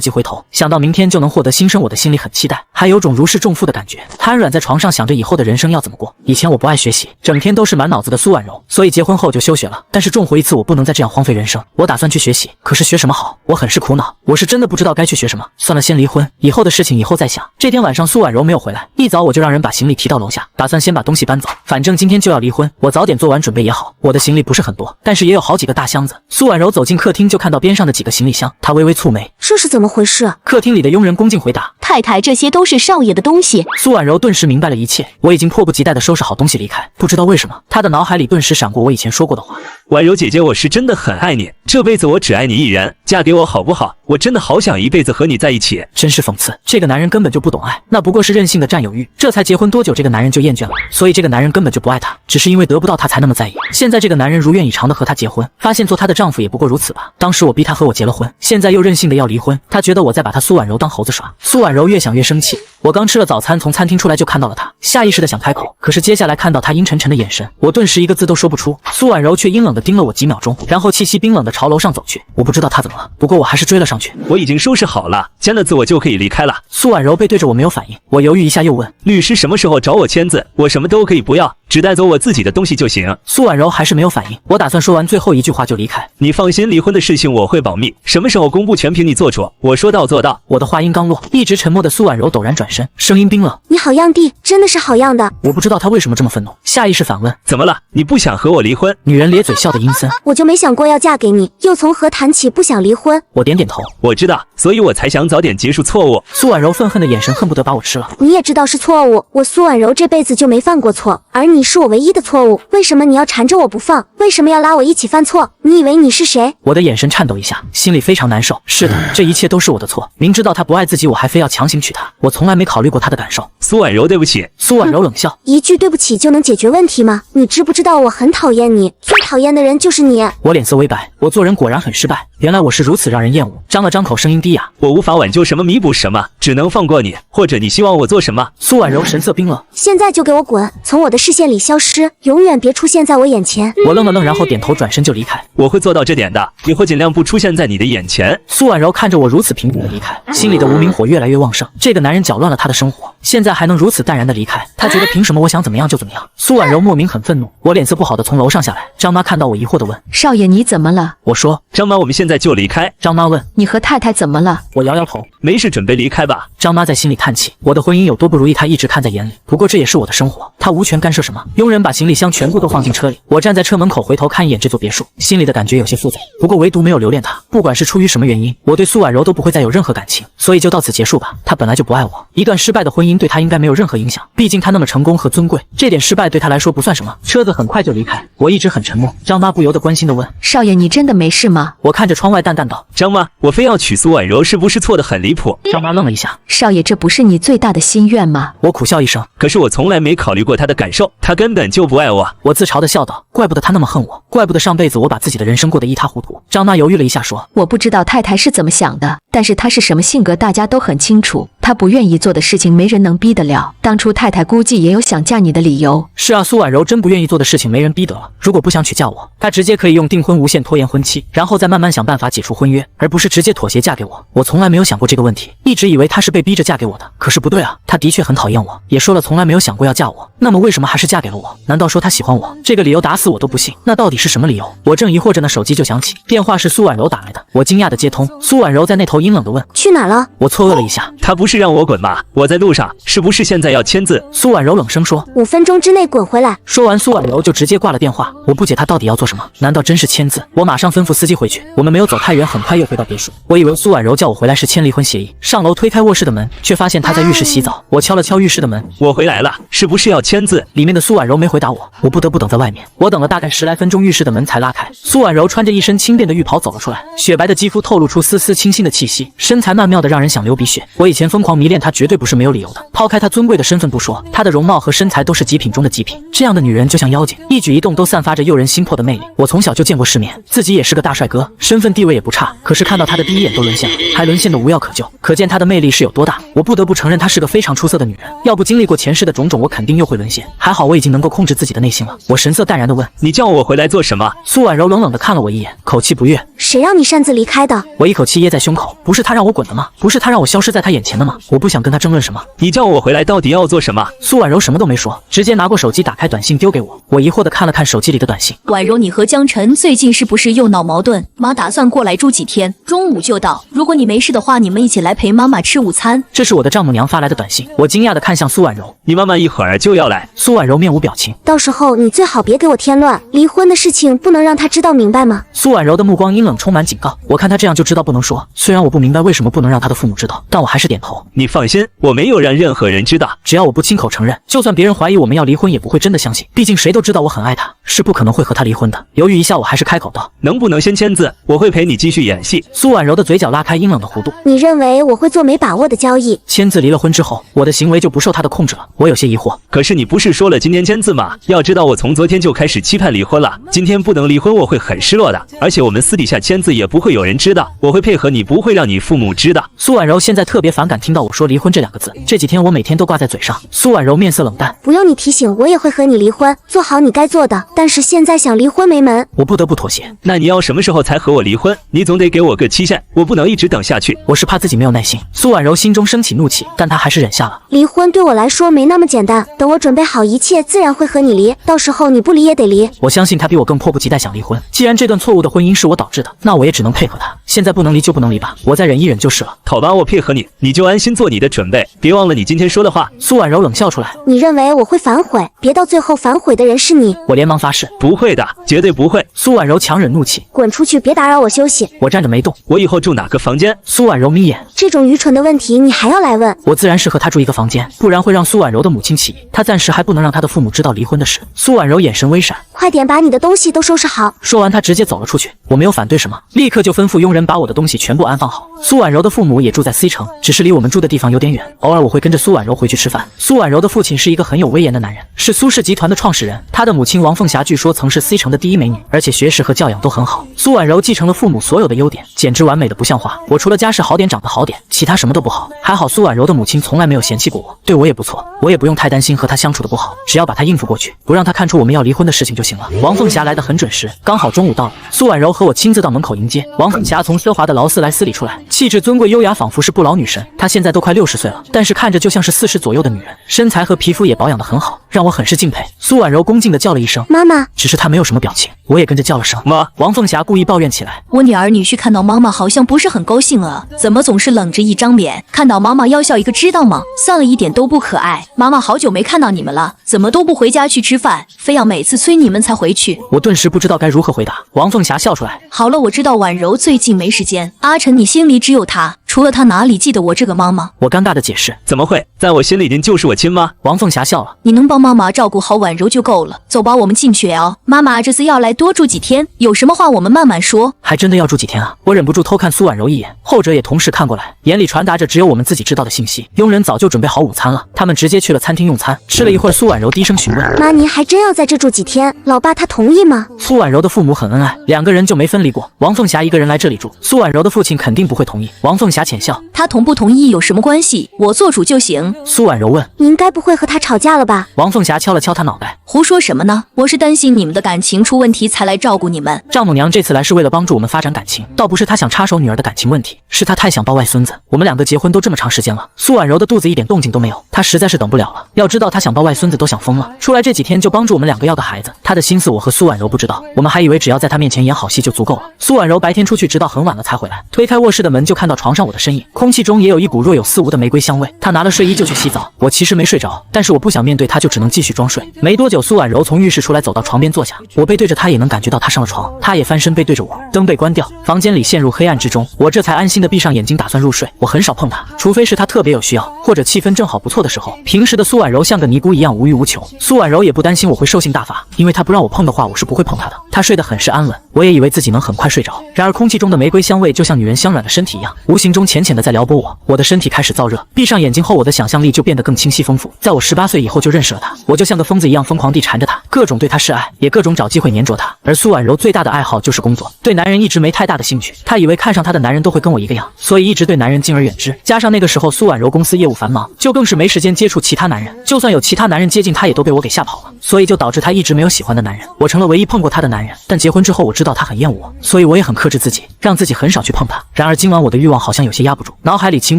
及回头，想到明天就能获得新生，我的心里很期待，还有种如释重负的感觉。瘫软在床上想着以后的人生要怎么过。以前我不爱学习，整天都是满脑子的苏婉柔，所以结婚后就休学了。但是重回一次，我不能再这样荒废人生，我打算去学习，可是学什么好？我很是苦恼，我是真的不知道该去学什么。算了，先离婚，以后的事情以后再想。这天晚上苏婉柔没有回来，一早我就让人把行李提到楼下，打算先把东西搬走，反正今天就要离婚，我早点做完准备也好。我的行李不是很多，但是也有好几个大箱子。苏婉柔走进客厅，就看到边上的几个行李箱，她微微蹙眉，这是怎么回事？客厅里的佣人恭敬回答，太太，这些都是少爷的东西。苏婉柔顿时明白了一切，我已经迫不及待地收拾好东西离开。不知道为什么，她的脑海里顿时闪过我以前说过的话，婉柔姐姐，我是真的很爱你，这辈子我只爱你一人，嫁给我好不好？我真的好想一辈子和你在一起。真是讽刺，这个男人根本就不懂爱，那不过是任性的占有欲。这才结婚多久，这个男人就厌倦了，所以这个男人根本就不爱她，只是因为得不到她才那么在意。现在这个男人如愿以偿的和她结婚，发现做她的丈夫也不过如此吧。当时我逼他和我结了婚，现在又任性的要离婚，他觉得我在把他苏婉柔当猴子耍。苏婉柔越想越生气，我刚吃了早餐从餐厅出来就看到了他，下意识的想开口，可是接下来看到他阴沉沉的眼神，我顿时一个字都说不出。苏婉柔却阴冷的盯了我几秒钟，然后气息冰冷的朝楼上走去。我不知道他怎么了，不过我还是追了上去。我已经收拾好了，签了字我就可以离开了。苏婉柔背对着我没有反应，我犹豫一下又问，律师什么时候找我签字？我什么都可以不要，只带走我自己的东西就行。苏婉柔还是没有反应，我打算说完最后一句话就离开。你放心，离婚的事情我会保密，什么时候公布全凭你做主，我说到做到。我的话音刚落，一直沉默的苏婉柔陡然转身，声音冰冷，你好样的，真的是好样的。我不知道她为什么这么愤怒，下意识反问，怎么了？你不想和我离婚？女人咧嘴笑得阴森，我就没想过要嫁给你，又从何谈起不想离婚？我点点头，我知道，所以我才想早点结束错误。苏婉柔愤恨的眼神恨不得把我吃了。你也知道是错误，我苏婉柔这辈子就没犯过错，而你是我唯一的错误，为什么你要缠着我不放？为什么要拉我一起犯错？你以为你是谁？我的眼神颤抖一下，心里非常难受。是的，这一切都是我的错，明知道他不爱自己，我还非要强行娶她，我从来没考虑过他的感受。苏婉柔，对不起。苏婉柔冷笑，一句对不起就能解决问题吗？你知不知道我很讨厌你，最讨厌的人就是你。我脸色微白，我做人果然很失败，原来我是如此让人厌恶。张了张口，声音低哑，我无法挽救什么，弥补什么，只能放过你，或者你希望我做什么？苏婉柔神色冰冷，现在就给我滚，从我的视线里消失，永远别出现在我眼前。我愣了愣，然后点头转身就离开。我会做到这点的，以后尽量不出现在你的眼前。苏婉柔看着我如此平静的离开，心里的无名火越来越旺盛。这个男人搅乱了她的生活，现在还能如此淡然的离开，她觉得凭什么我想怎么样就怎么样？苏婉柔莫名很愤怒，我脸色不好的从楼上下来。张妈看到我疑惑的问，少爷你怎么了？我说，张妈，我们现在就离开。张妈问，你和太太怎么了？我摇摇头，没事，准备离开吧。张妈在心里叹气，我的婚姻有多不如意，她一直看在眼里，不过这也是我的生活，她无权干涉什么。佣人把行李箱全部都放进车里，我站在车门口回头看一眼这座别墅，心里的感觉有些复杂，不过唯独没有留恋她。不管是出于什么原因，我对苏婉柔都不会再有任何感情。所以就到此结束吧。他本来就不爱我，一段失败的婚姻对他应该没有任何影响，毕竟他那么成功和尊贵，这点失败对他来说不算什么。车子很快就离开，我一直很沉默。张妈不由得关心地问：少爷，你真的没事吗？我看着窗外淡淡道：张妈，我非要娶苏婉柔，是不是错得很离谱？张妈愣了一下：少爷，这不是你最大的心愿吗？我苦笑一声：可是我从来没考虑过她的感受，她根本就不爱我。我自嘲地笑道：怪不得他那么恨我，怪不得上辈子我把自己的人生过得一塌糊涂。张妈犹豫了一下说：我不知道太太是怎么想的，但是她是什么性格大家都很清楚，她不愿意做的事情没人能逼得了。当初太太估计也有想嫁你的理由。是啊，苏婉柔真不愿意做的事情没人逼得了，如果不想娶嫁我，她直接可以用订婚无限拖延婚期，然后再慢慢想办法解除婚约，而不是直接妥协嫁给我。我从来没有想过这个问题，一直以为她是被逼着嫁给我的。可是不对啊，她的确很讨厌我，也说了从来没有想过要嫁我，那么为什么还是嫁给了我？难道说她喜欢我？这个理由打死我都不信。那到底是什么理由？我正疑惑着呢，手机就响起，电话是苏婉柔打来的。我惊讶的接通，苏婉柔在那头阴冷的问：去哪了？我错愕了一下，她不是让我滚吗？我在路上，是不是现在要签字？苏婉柔冷声说5分钟之内滚回来。说完，苏婉柔就直接挂了电话。我不解她到底要做什么，难道真是签字？我马上吩咐司机回去。我们没有走太远，很快又回到别墅。我以为苏婉柔叫我回来是签离婚协议，上楼推开卧室的门，却发现她在浴室洗澡。我敲了敲浴室的门，我回来了，是不是要签字？里面的苏婉柔没回答我，我不得不等在外面。我等了大概10来分钟，浴室的门才拉开。苏婉柔穿着一身轻便的浴袍走了出来，雪白的肌肤透露出丝丝清新的气息，身材曼妙的让人想流鼻血。我以前疯狂迷恋她绝对不是没有理由的，抛开她尊贵的身份不说，她的容貌和身材都是极品中的极品。这样的女人就像妖精，一举一动都散发着诱人心魄的魅力。我从小就见过世面，自己也是个大帅哥，身份地位也不差，可是看到她的第一眼都沦陷了，还沦陷的无药可救，可见她的魅力是有多大。我不得不承认她是个非常出色的女人，要不经历过前世的种种，我肯定又会沦陷。还好我已经能够控制自己的内心了。我神色淡然地问：你叫我回来做什么？苏婉柔冷冷地看了我一眼，口气不悦：谁让你擅自离开的？我一口气噎在胸口，不是他让我滚的吗？不是他让我消失在他眼前的吗？我不想跟他争论什么。你叫我回来到底要做什么？苏婉柔什么都没说，直接拿过手机打开短信丢给我。我疑惑地看了看手机里的短信：婉柔，你和江晨最近是不是又闹矛盾？妈打算过来住几天，中午就到。如果你没事的话，你们一起来陪妈妈吃午餐。这是我的丈母娘发来的短信。我惊讶地看向苏婉柔：你妈妈一会儿就要来。苏婉柔面无表情：到时候你最好别给我添乱，离婚的事情不能让她知道，明白吗？苏婉柔的目光阴冷，充满警告。我看她这样就知道不能说，虽然我不明白为什么不能让她的父母知道，但我还是点头。你放心，我没有让任何人知道，只要我不亲口承认，就算别人怀疑我们要离婚，也不会真的相信。毕竟谁都知道我很爱她，是不可能会和她离婚的。犹豫一下，我还是开口道：能不能先签字？我会陪你继续演戏。苏婉柔的嘴角拉开阴冷的弧度：你认为我会做没把握的交易？签字离了婚之后，我的行为就不受她的控制了。我有些疑惑。可是你不是说了今天签字吗？要知道我从昨天就开始期盼离婚了，今天不能离婚我会很失落的。而且我们私底下签字也不会有人知道，我会配合你，不会让你父母知道。苏婉柔现在特别反感听到我说离婚这2个字，这几天我每天都挂在嘴上。苏婉柔面色冷淡：不用你提醒，我也会和你离婚，做好你该做的。但是现在想离婚没门。我不得不妥协。那你要什么时候才和我离婚？你总得给我个期限，我不能一直等下去。我是怕自己没有耐心。苏婉柔心中升起怒气，但她还是忍下了。离婚对我来说没那么简单，等我准备好一切，自然会和你离，到时候你不离也得离。我相信她比我更迫不及待想离婚。既然这段错误的婚姻是我导致的，那我也只能配合她。现在不能离就不能离吧，我再忍一忍就是了。好吧，我配合你，你就安心做你的准备，别忘了你今天说的话。苏婉柔冷笑出来：你认为我会反悔？别到最后反悔的人是你。我连忙发誓：不会的，绝对不会。苏婉柔强忍怒气：滚出去，别打扰我休息。我站着没动。我以后住哪个房间？苏婉柔眯眼：这种愚蠢的问题你还要来问？我自然是和她住一个房间，不然会让苏婉柔的母亲起疑。她暂时还不能让她的父母知道离婚的事。苏婉柔眼神微闪：快点把你的东西都收拾好。说完，她直接走了出去。我没有反对什么，立刻就吩咐佣人把我的东西全部安放好。苏婉柔的父母也住在 C 城，只是离我们住的地方有点远，偶尔我会跟着苏婉柔回去吃饭。苏婉柔的父亲是一个很有威严的男人，是苏氏集团的创始人。他的母亲王凤霞据说曾是 C 城的第一美女，而且学识和教养都很好。苏婉柔继承了父母所有的优点，简直完美的不像话。我除了家世好点长得好点，其他什么都不好。还好苏婉柔的母亲从来没有嫌弃过我，对我也不错，我也不用太担心和她相处的不好，只要把她应付过去，不让她看出我们要离婚的事情就行了。王凤霞来得很准时，刚好中午到了。苏婉柔和我亲自到门口迎接。王凤霞从奢华的劳斯莱斯里出来，气质尊贵优雅，仿佛是不老女神。她现在都快60岁了，但是看着就像是40左右的女人，身材和皮肤也保养得很好，让我很是敬佩。苏婉柔恭敬地叫了一声妈妈，只是她没有什么表情，我也跟着叫了声妈。王凤霞故意抱怨起来：我女儿女婿看到妈妈好像不是很高兴啊，怎么总是冷着一张脸，看到妈妈要笑一个知道吗？算了，一点都不可爱。妈妈好久没看到你们了，怎么都不回家去吃饭，非要每次催你们才回去。我顿时不知道该如何回答。王凤霞笑出来：好了，我知道婉柔最近没时间，阿晨你心里只有她，除了他哪里记得我这个妈妈？我尴尬的解释，怎么会？在我心里您就是我亲妈。王凤霞笑了，你能帮妈妈照顾好婉柔就够了。走吧，我们进去聊。妈妈这次要来多住几天，有什么话我们慢慢说。还真的要住几天啊？我忍不住偷看苏婉柔一眼，后者也同时看过来，眼里传达着只有我们自己知道的信息。佣人早就准备好午餐了，他们直接去了餐厅用餐。吃了一会儿，苏婉柔低声询问：妈，您还真要在这住几天？老爸他同意吗？苏婉柔的父母很恩爱，两个人就没分离过。王凤霞一个人来这里住，苏婉柔的父亲肯定不会同意。王凤霞浅笑，他同不同意有什么关系？我做主就行。苏婉柔问：你应该不会和他吵架了吧？王凤霞敲了敲他脑袋，胡说什么呢？我是担心你们的感情出问题才来照顾你们。丈母娘这次来是为了帮助我们发展感情，倒不是她想插手女儿的感情问题，是她太想抱外孙子。我们两个结婚都这么长时间了，苏婉柔的肚子一点动静都没有，她实在是等不了了。要知道她想抱外孙子都想疯了，出来这几天就帮助我们两个要个孩子，她的心思我和苏婉柔不知道，我们还以为只要在她面前演好戏就足够了。苏婉柔白天出去直到很晚了才回来，推开卧室的门就看到床上我的身影，空气中也有一股若有似无的玫瑰香味。她拿了睡衣就去洗澡，我其实没睡着，但是我不想面对她，就只能继续装睡。没多久，苏婉柔从浴室出来，走到床边坐下，我背对着她也能感觉到她上了床，她也翻身背对着我，灯被关掉，房间里陷入黑暗之中，我这才安心的闭上眼睛打算入睡。我很少碰她，除非是她特别有需要，或者气氛正好不错的时候。平时的苏婉柔像个尼姑一样无欲无求，苏婉柔也不担心我会兽性大发，因为她不让我碰的话，我是不会碰她的。她睡得很是安稳，我也以为自己能很快睡着，然而空气中的玫瑰香味就像女人香软的身体一样，无形中浅浅的在撩拨我。我的身体开始燥热，闭上眼睛后，我的想象力就变得更清晰丰富。在我18岁以后就认识了她，我就像个疯子一样疯狂地缠着她，各种对她示爱，也各种找机会黏着她。而苏婉柔最大的爱好就是工作，对男人一直没太大的兴趣。她以为看上她的男人都会跟我一个样，所以一直对男人敬而远之。加上那个时候苏婉柔公司业务繁忙，就更是没时间接触其他男人，就算有其他男人接近她，也都被我给吓跑了。所以就导致她一直没有喜欢的男人，我成了唯一碰过她的男人。但结婚之后我知道她很厌恶我，所以我也很克制自己，让自己很少去碰她。然而今晚我的欲望好像有些压不住，脑海里情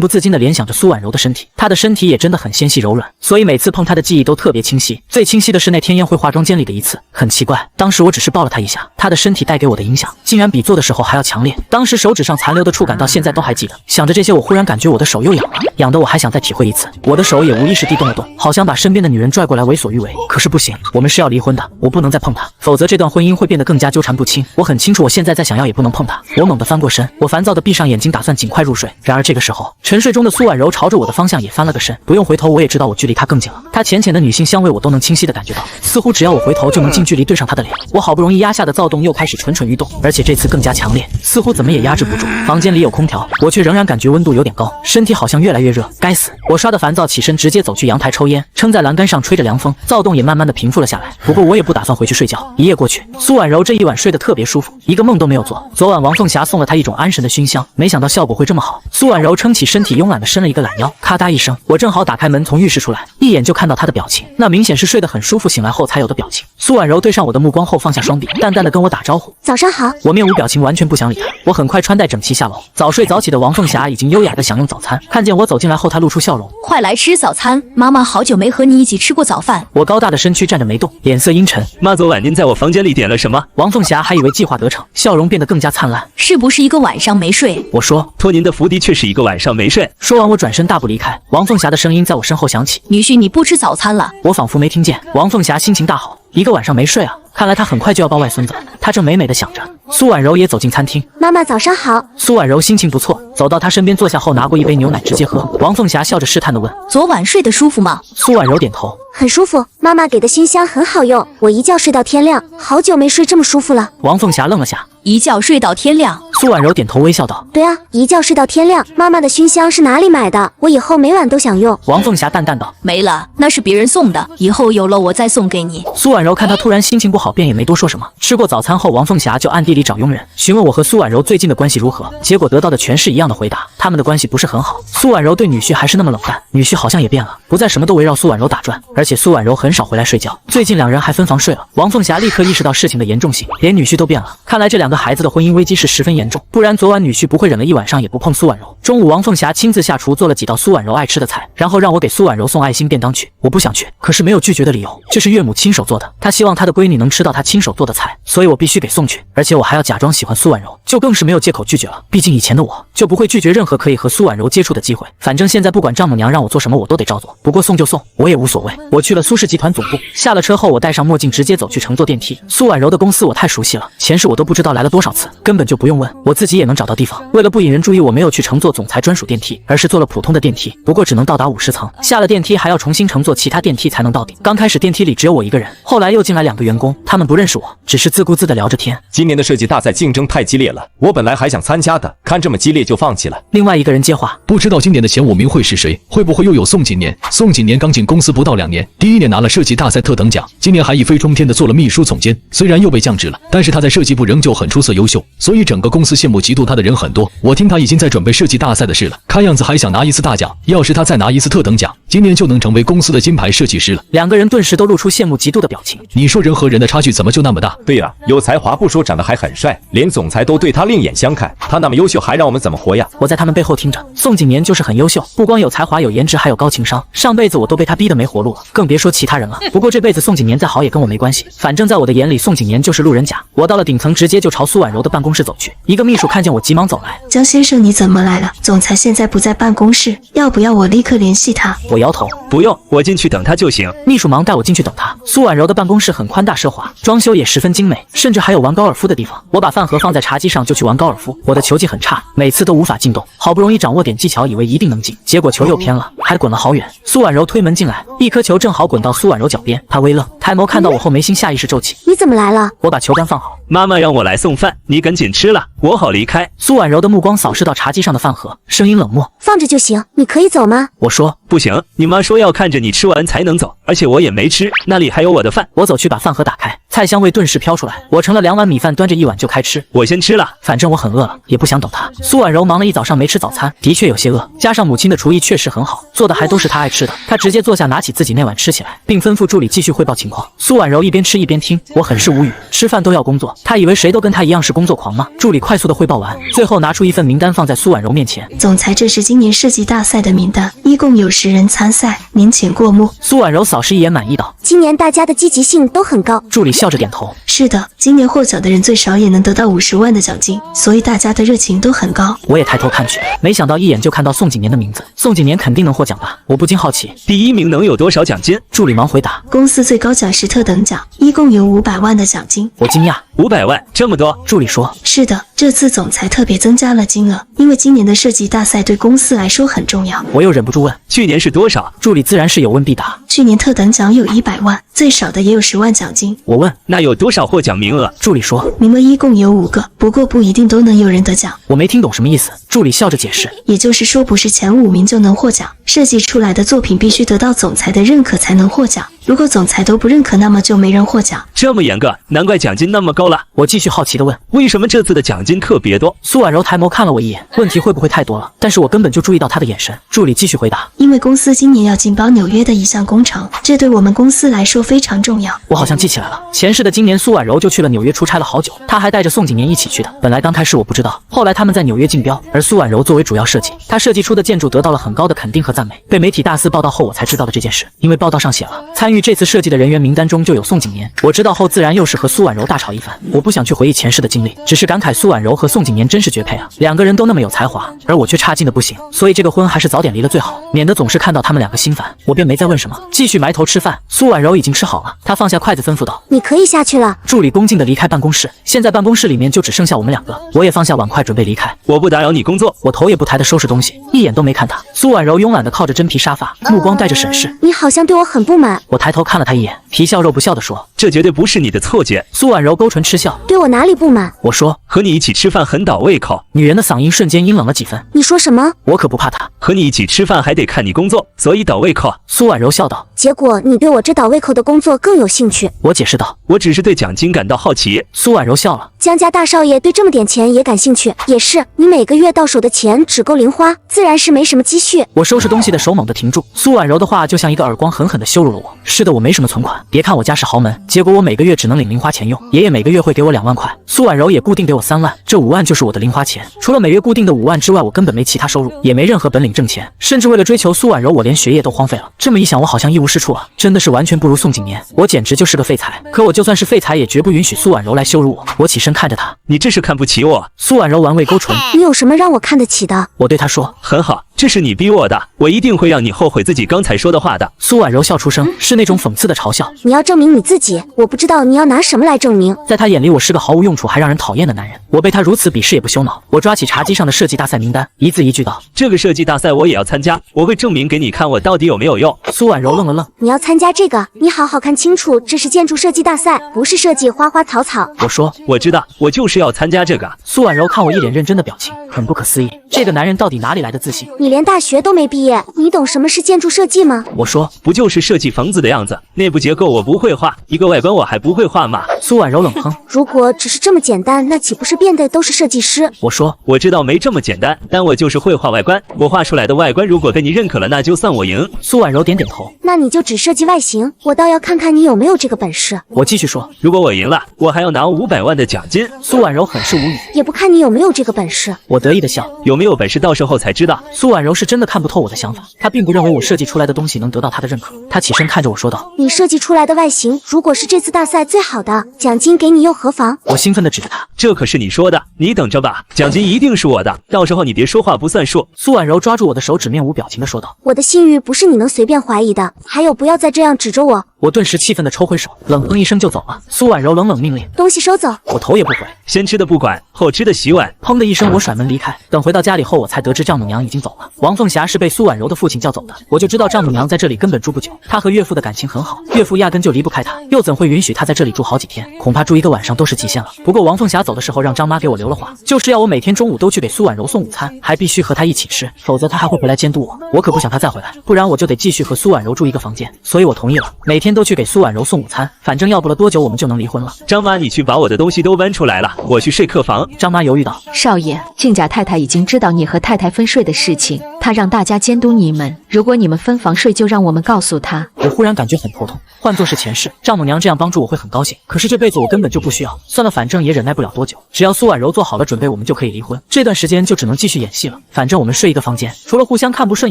不自禁地联想着苏婉柔的身体，她的身体也真的很纤细柔软，所以每次碰她的记忆都特别清晰。最清晰的是那天宴会化妆间里的一次，很奇怪，当时我只是抱了她一下，她的身体带给我的影响竟然比做的时候还要强烈，当时手指上残留的触感到现在都还记得。想着这些，我忽然感觉我的手又痒了，痒得我还想再体会一次。我的手也无意识地动了动，好想把身边的女人拽过来为所欲为，可是不行，我们是要离婚的，我不能再碰她，否则这段婚姻会变得更加纠缠不清。我很清楚我现在再想要也不能碰她。我猛地翻过身，我烦躁地闭上眼睛，打算尽快入睡。然而这个时候，沉睡中的苏婉柔朝着我的方向也翻了个身，不用回头我也知道我距离她更近了。她浅浅的女性香味我都能清晰地感觉到，似乎只要我回头就能近距离对上她的脸。我好不容易压下的躁动又开始蠢蠢欲动，而且这次更加强烈，似乎怎么也压制不住。房间里有空调，我却仍然感觉温度有点高，身体好像越来越热。该死！我刷的烦躁，起身直接走去阳台抽烟，撑在栏杆上吹着凉风，躁动也慢慢的平复了下来。不过我也不打算回去睡觉。一夜过去，苏婉柔这一晚睡得特别舒服，一个梦都没有做。昨晚王凤霞送了她一种安神的熏香，没想到效果会这么好。苏婉柔撑起身体，慵懒的伸了一个懒腰，咔嗒一声，我正好打开门从浴室出来，一眼就看到她的表情，那明显是睡得很舒服醒来后才有的表情。苏婉柔对上我的目光后放下双臂，淡淡的跟我打招呼：早上好。我面无表情，完全不想理她。我很快穿戴整齐下楼，早睡早起的王凤霞已经优雅的享用早餐，看见我走进来后，她露出笑容：快来吃早餐，妈妈好久没和你一起吃过早饭。我高大的身躯站着没动，脸色阴沉。妈，昨晚您在我房间里点了什么？王凤霞还以为计划得逞，笑容变得更加灿烂。是不是一个晚上没睡？我说，托您的福，的确是一个晚上没睡。说完我转身大步离开。王凤霞的声音在我身后响起：女婿，你不吃早餐了？我仿佛没听见。王凤霞心情大好，一个晚上没睡啊，看来她很快就要抱外孙子了。她正美美的想着。苏婉柔也走进餐厅，妈妈早上好。苏婉柔心情不错，走到她身边坐下后，拿过一杯牛奶直接喝。王凤霞笑着试探地问：昨晚睡得舒服吗？苏婉柔点头，很舒服，妈妈给的熏香很好用，我一觉睡到天亮，好久没睡这么舒服了。王凤霞愣了下，一觉睡到天亮。苏婉柔点头微笑道：对啊，一觉睡到天亮。妈妈的熏香是哪里买的？我以后每晚都想用。王凤霞淡淡道：没了，那是别人送的，以后有了我再送给你。苏婉柔看她突然心情不好，便也没多说什么。吃过早餐后，王凤霞就暗地里找佣人询问我和苏婉柔最近的关系如何，结果得到的全是一样的回答，他们的关系不是很好。苏婉柔对女婿还是那么冷淡，女婿好像也变了，不再什么都围绕苏婉柔打转，而且苏婉柔很少回来睡觉，最近两人还分房睡了。王凤霞立刻意识到事情的严重性，连女婿都变了，看来这两个孩子的婚姻危机是十分严重，不然昨晚女婿不会忍了一晚上也不碰苏婉柔。中午王凤霞亲自下厨做了几道苏婉柔爱吃的菜，然后让我给苏婉柔送爱心便当去。我不想去，可是没有拒绝的理由，这是岳母亲手做的，她希望她的闺女能能吃到她亲手做的菜，所以我必须给送去，而且我还要假装喜欢苏婉柔，就更是没有借口拒绝了。毕竟以前的我就不会拒绝任何可以和苏婉柔接触的机会。反正现在不管丈母娘让我做什么，我都得照做。不过送就送，我也无所谓。我去了苏氏集团总部，下了车后，我戴上墨镜，直接走去乘坐电梯。苏婉柔的公司我太熟悉了，前世我都不知道来了多少次，根本就不用问，我自己也能找到地方。为了不引人注意，我没有去乘坐总裁专属电梯，而是坐了普通的电梯，不过只能到达50层。下了电梯还要重新乘坐其他电梯才能到顶。刚开始电梯里只有我一个人，后来又进来2个员工，他们不认识我，只是自顾自的聊着天。今年的设计大赛竞争太激烈了，我本来还想参加的，看这么激烈就放弃了。另外一个人接话，不知道今年的前5名会是谁？会不会又有宋锦年？宋锦年刚进公司不到2年，第1年拿了设计大赛特等奖，今年还一飞冲天的做了秘书总监。虽然又被降职了，但是他在设计部仍旧很出色优秀，所以整个公司羡慕嫉妒他的人很多。我听他已经在准备设计大赛的事了，看样子还想拿一次大奖。要是他再拿一次特等奖，今年就能成为公司的金牌设计师了。2个人顿时都露出羡慕嫉妒的表情。你说人和人的差距怎么就那么大？对啊，有才华不说，长得还很帅，连总裁都对他另眼相看。他那么优秀，还让我们怎么活呀？我在他们背后听着，宋锦年就是很优秀，不光有才华、有颜值，还有高情商。上辈子我都被他逼得没活路了，更别说其他人了。不过这辈子宋锦年再好也跟我没关系，反正在我的眼里，宋锦年就是路人甲。我到了顶层，直接就朝苏婉柔的办公室走去。一个秘书看见我，急忙走来。江先生，你怎么来了？总裁现在不在办公室，要不要我立刻联系他？我摇头，不用，我进去等他就行。秘书忙带我进去等他。苏婉柔的办公室很宽大奢华，装修也十分精美，甚至还有玩高尔夫的地方。我把饭盒放在茶几上就去玩高尔夫。我的球技很差，每次都无法进洞，好不容易掌握点技巧，以为一定能进，结果球又偏了，还滚了好远。苏婉柔推门进来，一颗球正好滚到苏婉柔脚边，她微愣，抬眸看到我后眉心下意识皱起。你怎么来了？我把球杆放好，妈妈让我来送饭，你赶紧吃了，我好离开。苏婉柔的目光扫视到茶几上的饭盒，声音冷漠，放着就行，你可以走吗？我说不行，你妈说要看着你吃完才能走，而且我也没吃，那里还有我的饭。我走去把饭盒打开，菜香味顿时飘出来，我盛了2碗米饭，端着1碗就开吃。我先吃了，反正我很饿了，也不想等她。苏婉柔忙了一早上没吃早餐，的确有些饿，加上母亲的厨艺确实很好，做的还都是她爱吃的。她直接坐下，拿起自己那碗吃起来，并吩咐助理继续汇报情况。苏婉柔一边吃一边听，我很是无语，吃饭都要工作，她以为谁都跟她一样是工作狂吗？助理快速的汇报完，最后拿出一份名单放在苏婉柔面前。总裁，这是今年设计大赛的名单，一共有10人参赛，您请过目。苏婉柔扫视一眼，满意道：今年大家的积极性都很高。助理笑着点头：是的，今年获奖的人最少也能得到50万的奖金，所以大家的热情都很高。我也抬头看去，没想到一眼就看到宋锦年的名字。宋锦年肯定能获奖吧？我不禁好奇，第1名能有多少奖金？助理忙回答：公司最高奖是特等奖，一共有500万的奖金。我惊讶，500万这么多？助理说：是的，这次总裁特别增加了金额，因为今年的设计大赛对公司来说很重要。我又忍不住问：去年是多少？助理自然是有问必答。去年特等奖有100万，最少的也有10万奖金。我问：那有多少获奖名额？助理说：名额一共有5个，不过不一定都能有人得奖。我没听懂什么意思，助理笑着解释：也就是说不是前5名就能获奖，设计出来的作品必须得到总裁的认可才能获奖，如果总裁都不认可，那么就没人获奖。这么严格，难怪奖金那么高了。我继续好奇地问：为什么这次的奖金特别多？苏婉柔抬眸看了我一眼，问题会不会太多了？但是我根本就注意到她的眼神。助理继续回答：因为公司今年要进包纽约的一项工程，这对我们公司来说非常重要。我好像记起来了，前世的今年苏婉柔就去了纽约出差了好久，她还带着宋锦年一起去的。本来刚开始我不知道，后来他们在纽约竞标，而苏婉柔作为主要设计，她设计出的建筑得到了很高的肯定和赞美。被媒体大肆报道后，我才知道的这件事。因为报道上写了，参与这次设计的人员名单中就有宋锦年。我知道后自然又是和苏婉柔大吵一番。我不想去回忆前世的经历，只是感慨苏婉柔和宋锦年真是绝配啊，2个人都那么有才华，而我却差劲的不行。所以这个婚还是早点离了最好，免得总是看到他们2个心烦。我便没再问什么，继续埋头吃饭。苏婉柔已经吃好了，她放下筷子吩咐道：你可以下去了。助理恭敬地离开办公室，现在办公室里面就只剩下我们2个。我也放下碗筷准备离开。我不打扰你工作。我头也不抬地收拾东西，一眼都没看她。苏婉柔慵懒地靠着真皮沙发，目光带着审视。你好像对我很不满。我抬头看了她一眼，皮笑肉不笑地说：这绝对不是你的错觉。苏婉柔勾唇嗤笑：对我哪里不满？我说：和你一起吃饭很倒胃口。女人的嗓音瞬间阴冷了几分。你说什么？我可不怕她。和你一起吃饭还得看你工作，所以倒胃口。苏婉柔笑道：结果你对我这倒胃口的工作更有兴趣。我解释道：我只是对奖金感到好奇。苏婉柔笑了：江家大少爷对这么点钱也感兴趣，也是，你每个月到手的钱只够零花，自然是没什么积蓄。我收拾东西的手猛地停住，苏婉柔的话就像一个耳光狠狠地羞辱了我。是的，我没什么存款，别看我家是豪门，结果我每个月只能领零花钱用，爷爷每个月会给我2万块，苏婉柔也固定给我3万，这5万就是我的零花钱。除了每月固定的5万之外，我根本没其他收入，也没任何本领挣钱，甚至为了追求苏婉柔，我连学业都荒废了。这么一想，我好像一无是处啊，真的是完全不如宋景年，我简直就是个废材。可我就算是废材，也绝不允许苏婉柔来羞辱我。我起身看着她，你这是看不起我？苏婉柔玩味勾唇，你有什么让我看得起的？我对她说，很好，这是你逼我的，我一定会让你后悔自己刚才说的话的。苏婉柔笑出声，是那种讽刺的嘲笑。你要证明你自己，我不知道你要拿什么来证明。在她眼里，我是个毫无用处还让人讨厌的男人。我被她如此鄙视也不羞恼。我抓起茶几上的设计大赛名单，一字一句道：这个设计大赛我也要参加，我会证明给你看我到底有没有用。苏婉柔愣了愣，你要参加这个，你好好看清楚，这是建筑设计大赛，不是设计花花草草。我说，我知道，我就是要参加这个。苏婉柔看我一脸认真的表情，很不可思议，这个男人到底哪里来的自信？你连大学都没毕业，你懂什么是建筑设计吗？我说，不就是设计房子的样子，内部结构我不会画，一个外观我还不会画吗？苏婉柔冷哼，如果只是这么简单，那岂不是变得都是设计师？我说，我知道没这么简单，但我就是会画外观，我画出来的外观如果被你认可了，那就算我赢。苏婉柔点点头，那你就只设计外形，我倒要看看你有没有这个本事。我继续说，如果我赢了，我还要拿500万的奖金。苏婉柔很是无语，也不看你有没有这个本事。我得意的笑，有没有本事到时候才知道。苏婉柔是真的看不透我的想法，她并不认为我设计出来的东西能得到她的认可。她起身看着我说道，你设计出来的外形如果是这次大赛最好的，奖金给你又何妨？我兴奋地指着她，这可是你说的，你等着吧，奖金一定是我的，到时候你别说话不算数。苏婉柔抓住我的手指，面无表情地说道，我的信誉不是你能随便怀疑的，还有不要再这样指着我。我顿时气愤地抽回手，冷哼一声就走了。苏婉柔冷冷命令，东西收走。我头也不回，先吃的不管，后吃的洗碗。砰的一声，我甩门离开。等回到家里后，我才得知丈母娘已经走了。王凤霞是被苏婉柔的父亲叫走的，我就知道丈母娘在这里根本住不久。她和岳父的感情很好，岳父压根就离不开她，又怎会允许她在这里住好几天？恐怕住1个晚上都是极限了。不过王凤霞走的时候让张妈给我留了话，就是要我每天中午都去给苏婉柔送午餐，还必须和她一起吃，否则她还会回来监督我。我可不想她再回来，不然我就得继续和苏婉柔住一个房间。所以我同意了，每天都去给苏婉柔送午餐，反正要不了多久我们就能离婚了。张妈，你去把我的东西都搬出来了，我去睡客房。张妈犹豫道，少爷，靖甲太太已经知道你和太太分睡的事情，她让大家监督你们，如果你们分房睡，就让我们告诉她。我忽然感觉很头痛，换作是前世，丈母娘这样帮助我会很高兴，可是这辈子我根本就不需要。算了，反正也忍耐不了多久，只要苏婉柔做好了准备，我们就可以离婚。这段时间就只能继续演戏了，反正我们睡一个房间，除了互相看不顺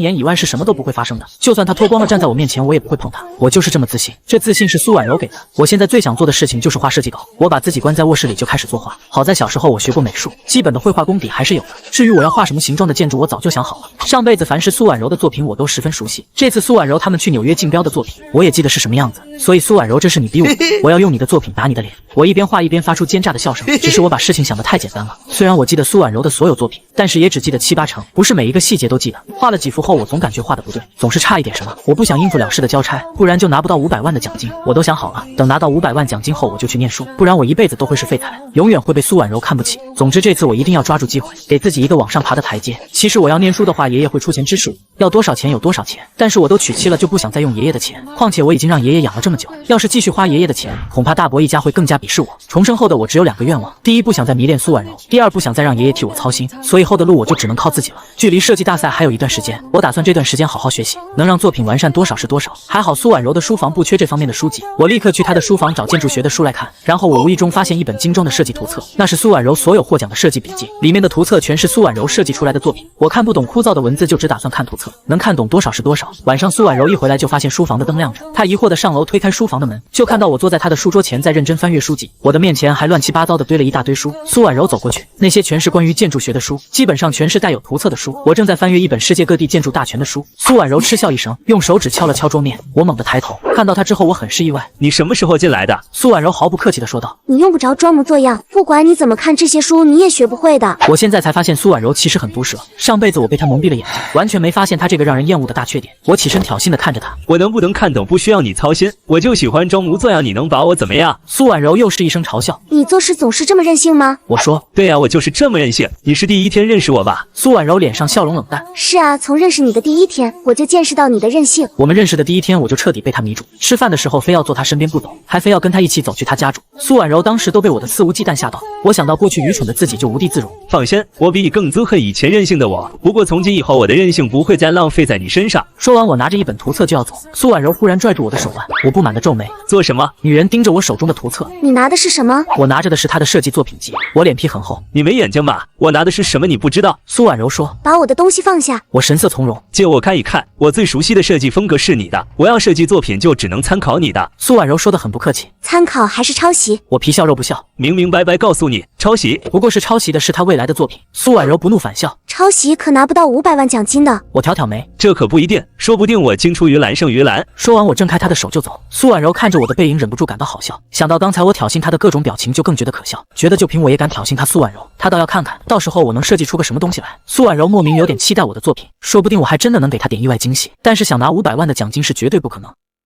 眼以外，是什么都不会发生的。就算她脱光了站在我面前，我也不会碰她。我就是这么自信，这自信是苏婉柔给的。我现在最想做的事情就是画设计稿，我把自己关在卧室里就开始作画。好在小时候我学过美术，基本的绘画功底还是有的。至于我要画什么形状的建筑，我早就想好了。上辈子凡是苏婉柔的作品我都十分熟悉，这次苏婉柔他们去纽约竞标的作品我也记得是什么样子。所以苏婉柔，这是你逼我的，我要用你的作品打你的脸。我一边画一边发出奸诈的笑声，只是我把事情想得太简单了。虽然我记得苏婉柔的所有作品，但是也只记得7、8成，不是每一个细节都记得。画了几幅后，我总感觉画的不对，总是差一点什么。我不想应付了事的交差，不然就拿不到500万的奖金。我都想好了，等拿到500万奖金后，我就去念书，不然我一辈子都会是废材，永远会被苏婉柔看不起。总之这次我一定要抓住机会，给自己一个往上爬的台阶。其实我要念书的话，爷爷会出钱支持我，要多少钱有多少钱，但是我都娶妻了，就不想再用爷爷的钱。况且我已经让爷爷养了这么久，要是继续花爷爷的钱，恐怕大伯一家会更加鄙视我。重生后的我只有2个愿望，第一，不想再迷恋苏婉柔，第二，不想再让爷爷替我操心。所以后的路我就只能靠自己了。距离设计大赛还有一段时间，我打算这段时间好好学习，能让作品完善多少是多少。还好苏婉柔的书房不缺这方面的书籍，我立刻去她的书房找建筑学的书来看。然后我无意中发现一本精装的设计图册，那是苏婉柔所有获奖的设计笔记，里面的图册全是苏婉柔设计出来的作品。我看不懂枯燥的文字，就只打算看图册，能看懂多少是多少。晚上苏婉柔一回来就发现书房的灯亮着，她疑惑地上楼推开书房的门，就看到我坐在她的书桌前在认真翻阅书籍，我的面前还乱七八糟地堆了一大堆书。苏婉柔走过去，那些全是关于建筑学的书，基本上全是带有图册的书。我正在翻阅一本世界各地建筑大全的书。苏婉柔嗤笑一声，用手指敲了敲桌面。我猛地抬头，看到她之后我很是意外。你什么时候进来的？苏婉柔毫不客气地说道。你用不着装模作样，不管你怎么看这些书，你也学不会的。我现在才发现苏婉柔其实很毒舌，上辈子我被她蒙蔽了眼睛，完全没发现她这个让人厌恶的大缺点。我起身挑衅地看着她，我能不能看懂不需要你操心，我就喜欢装模作样，你能把我怎么样？苏婉柔又是一声嘲笑。你做事总是这么任性吗？我说，对呀，我就是这么任性。你是第一天认识我吧？苏婉柔脸上笑容冷淡。是啊，从认识你的第一天，我就见识到你的任性。我们认识的第一天，我就彻底被她迷住，吃饭的时候非要坐她身边不走，还非要跟她一起走去她家住。苏婉柔当时都被我的肆无忌惮吓到，我想到过去愚蠢的自己就无地自容。放心，我比你更憎恨以前任性的我，不过从今以后我的任性不会再然浪费在你身上。说完，我拿着一本图册就要走，苏婉柔忽然拽住我的手腕，我不满地皱眉，做什么？女人盯着我手中的图册，你拿的是什么？我拿着的是她的设计作品集。我脸皮很厚，你没眼睛吧？我拿的是什么你不知道？苏婉柔说，把我的东西放下。我神色从容，借我看一看，我最熟悉的设计风格是你的，我要设计作品就只能参考你的。苏婉柔说得很不客气，参考还是抄袭？我皮笑肉不笑，明明白白告诉你，抄袭不过是抄袭的是他未来的作品。苏婉柔不怒反笑，抄袭可拿不到500万奖金的。我挑挑眉，这可不一定，说不定我青出于蓝胜于蓝。说完，我挣开他的手就走。苏婉柔看着我的背影，忍不住感到好笑。想到刚才我挑衅她的各种表情，就更觉得可笑。觉得就凭我也敢挑衅她苏婉柔，她倒要看看，到时候我能设计出个什么东西来。苏婉柔莫名有点期待我的作品，说不定我还真的能给她点意外惊喜。但是想拿500万的奖金是绝对不可能。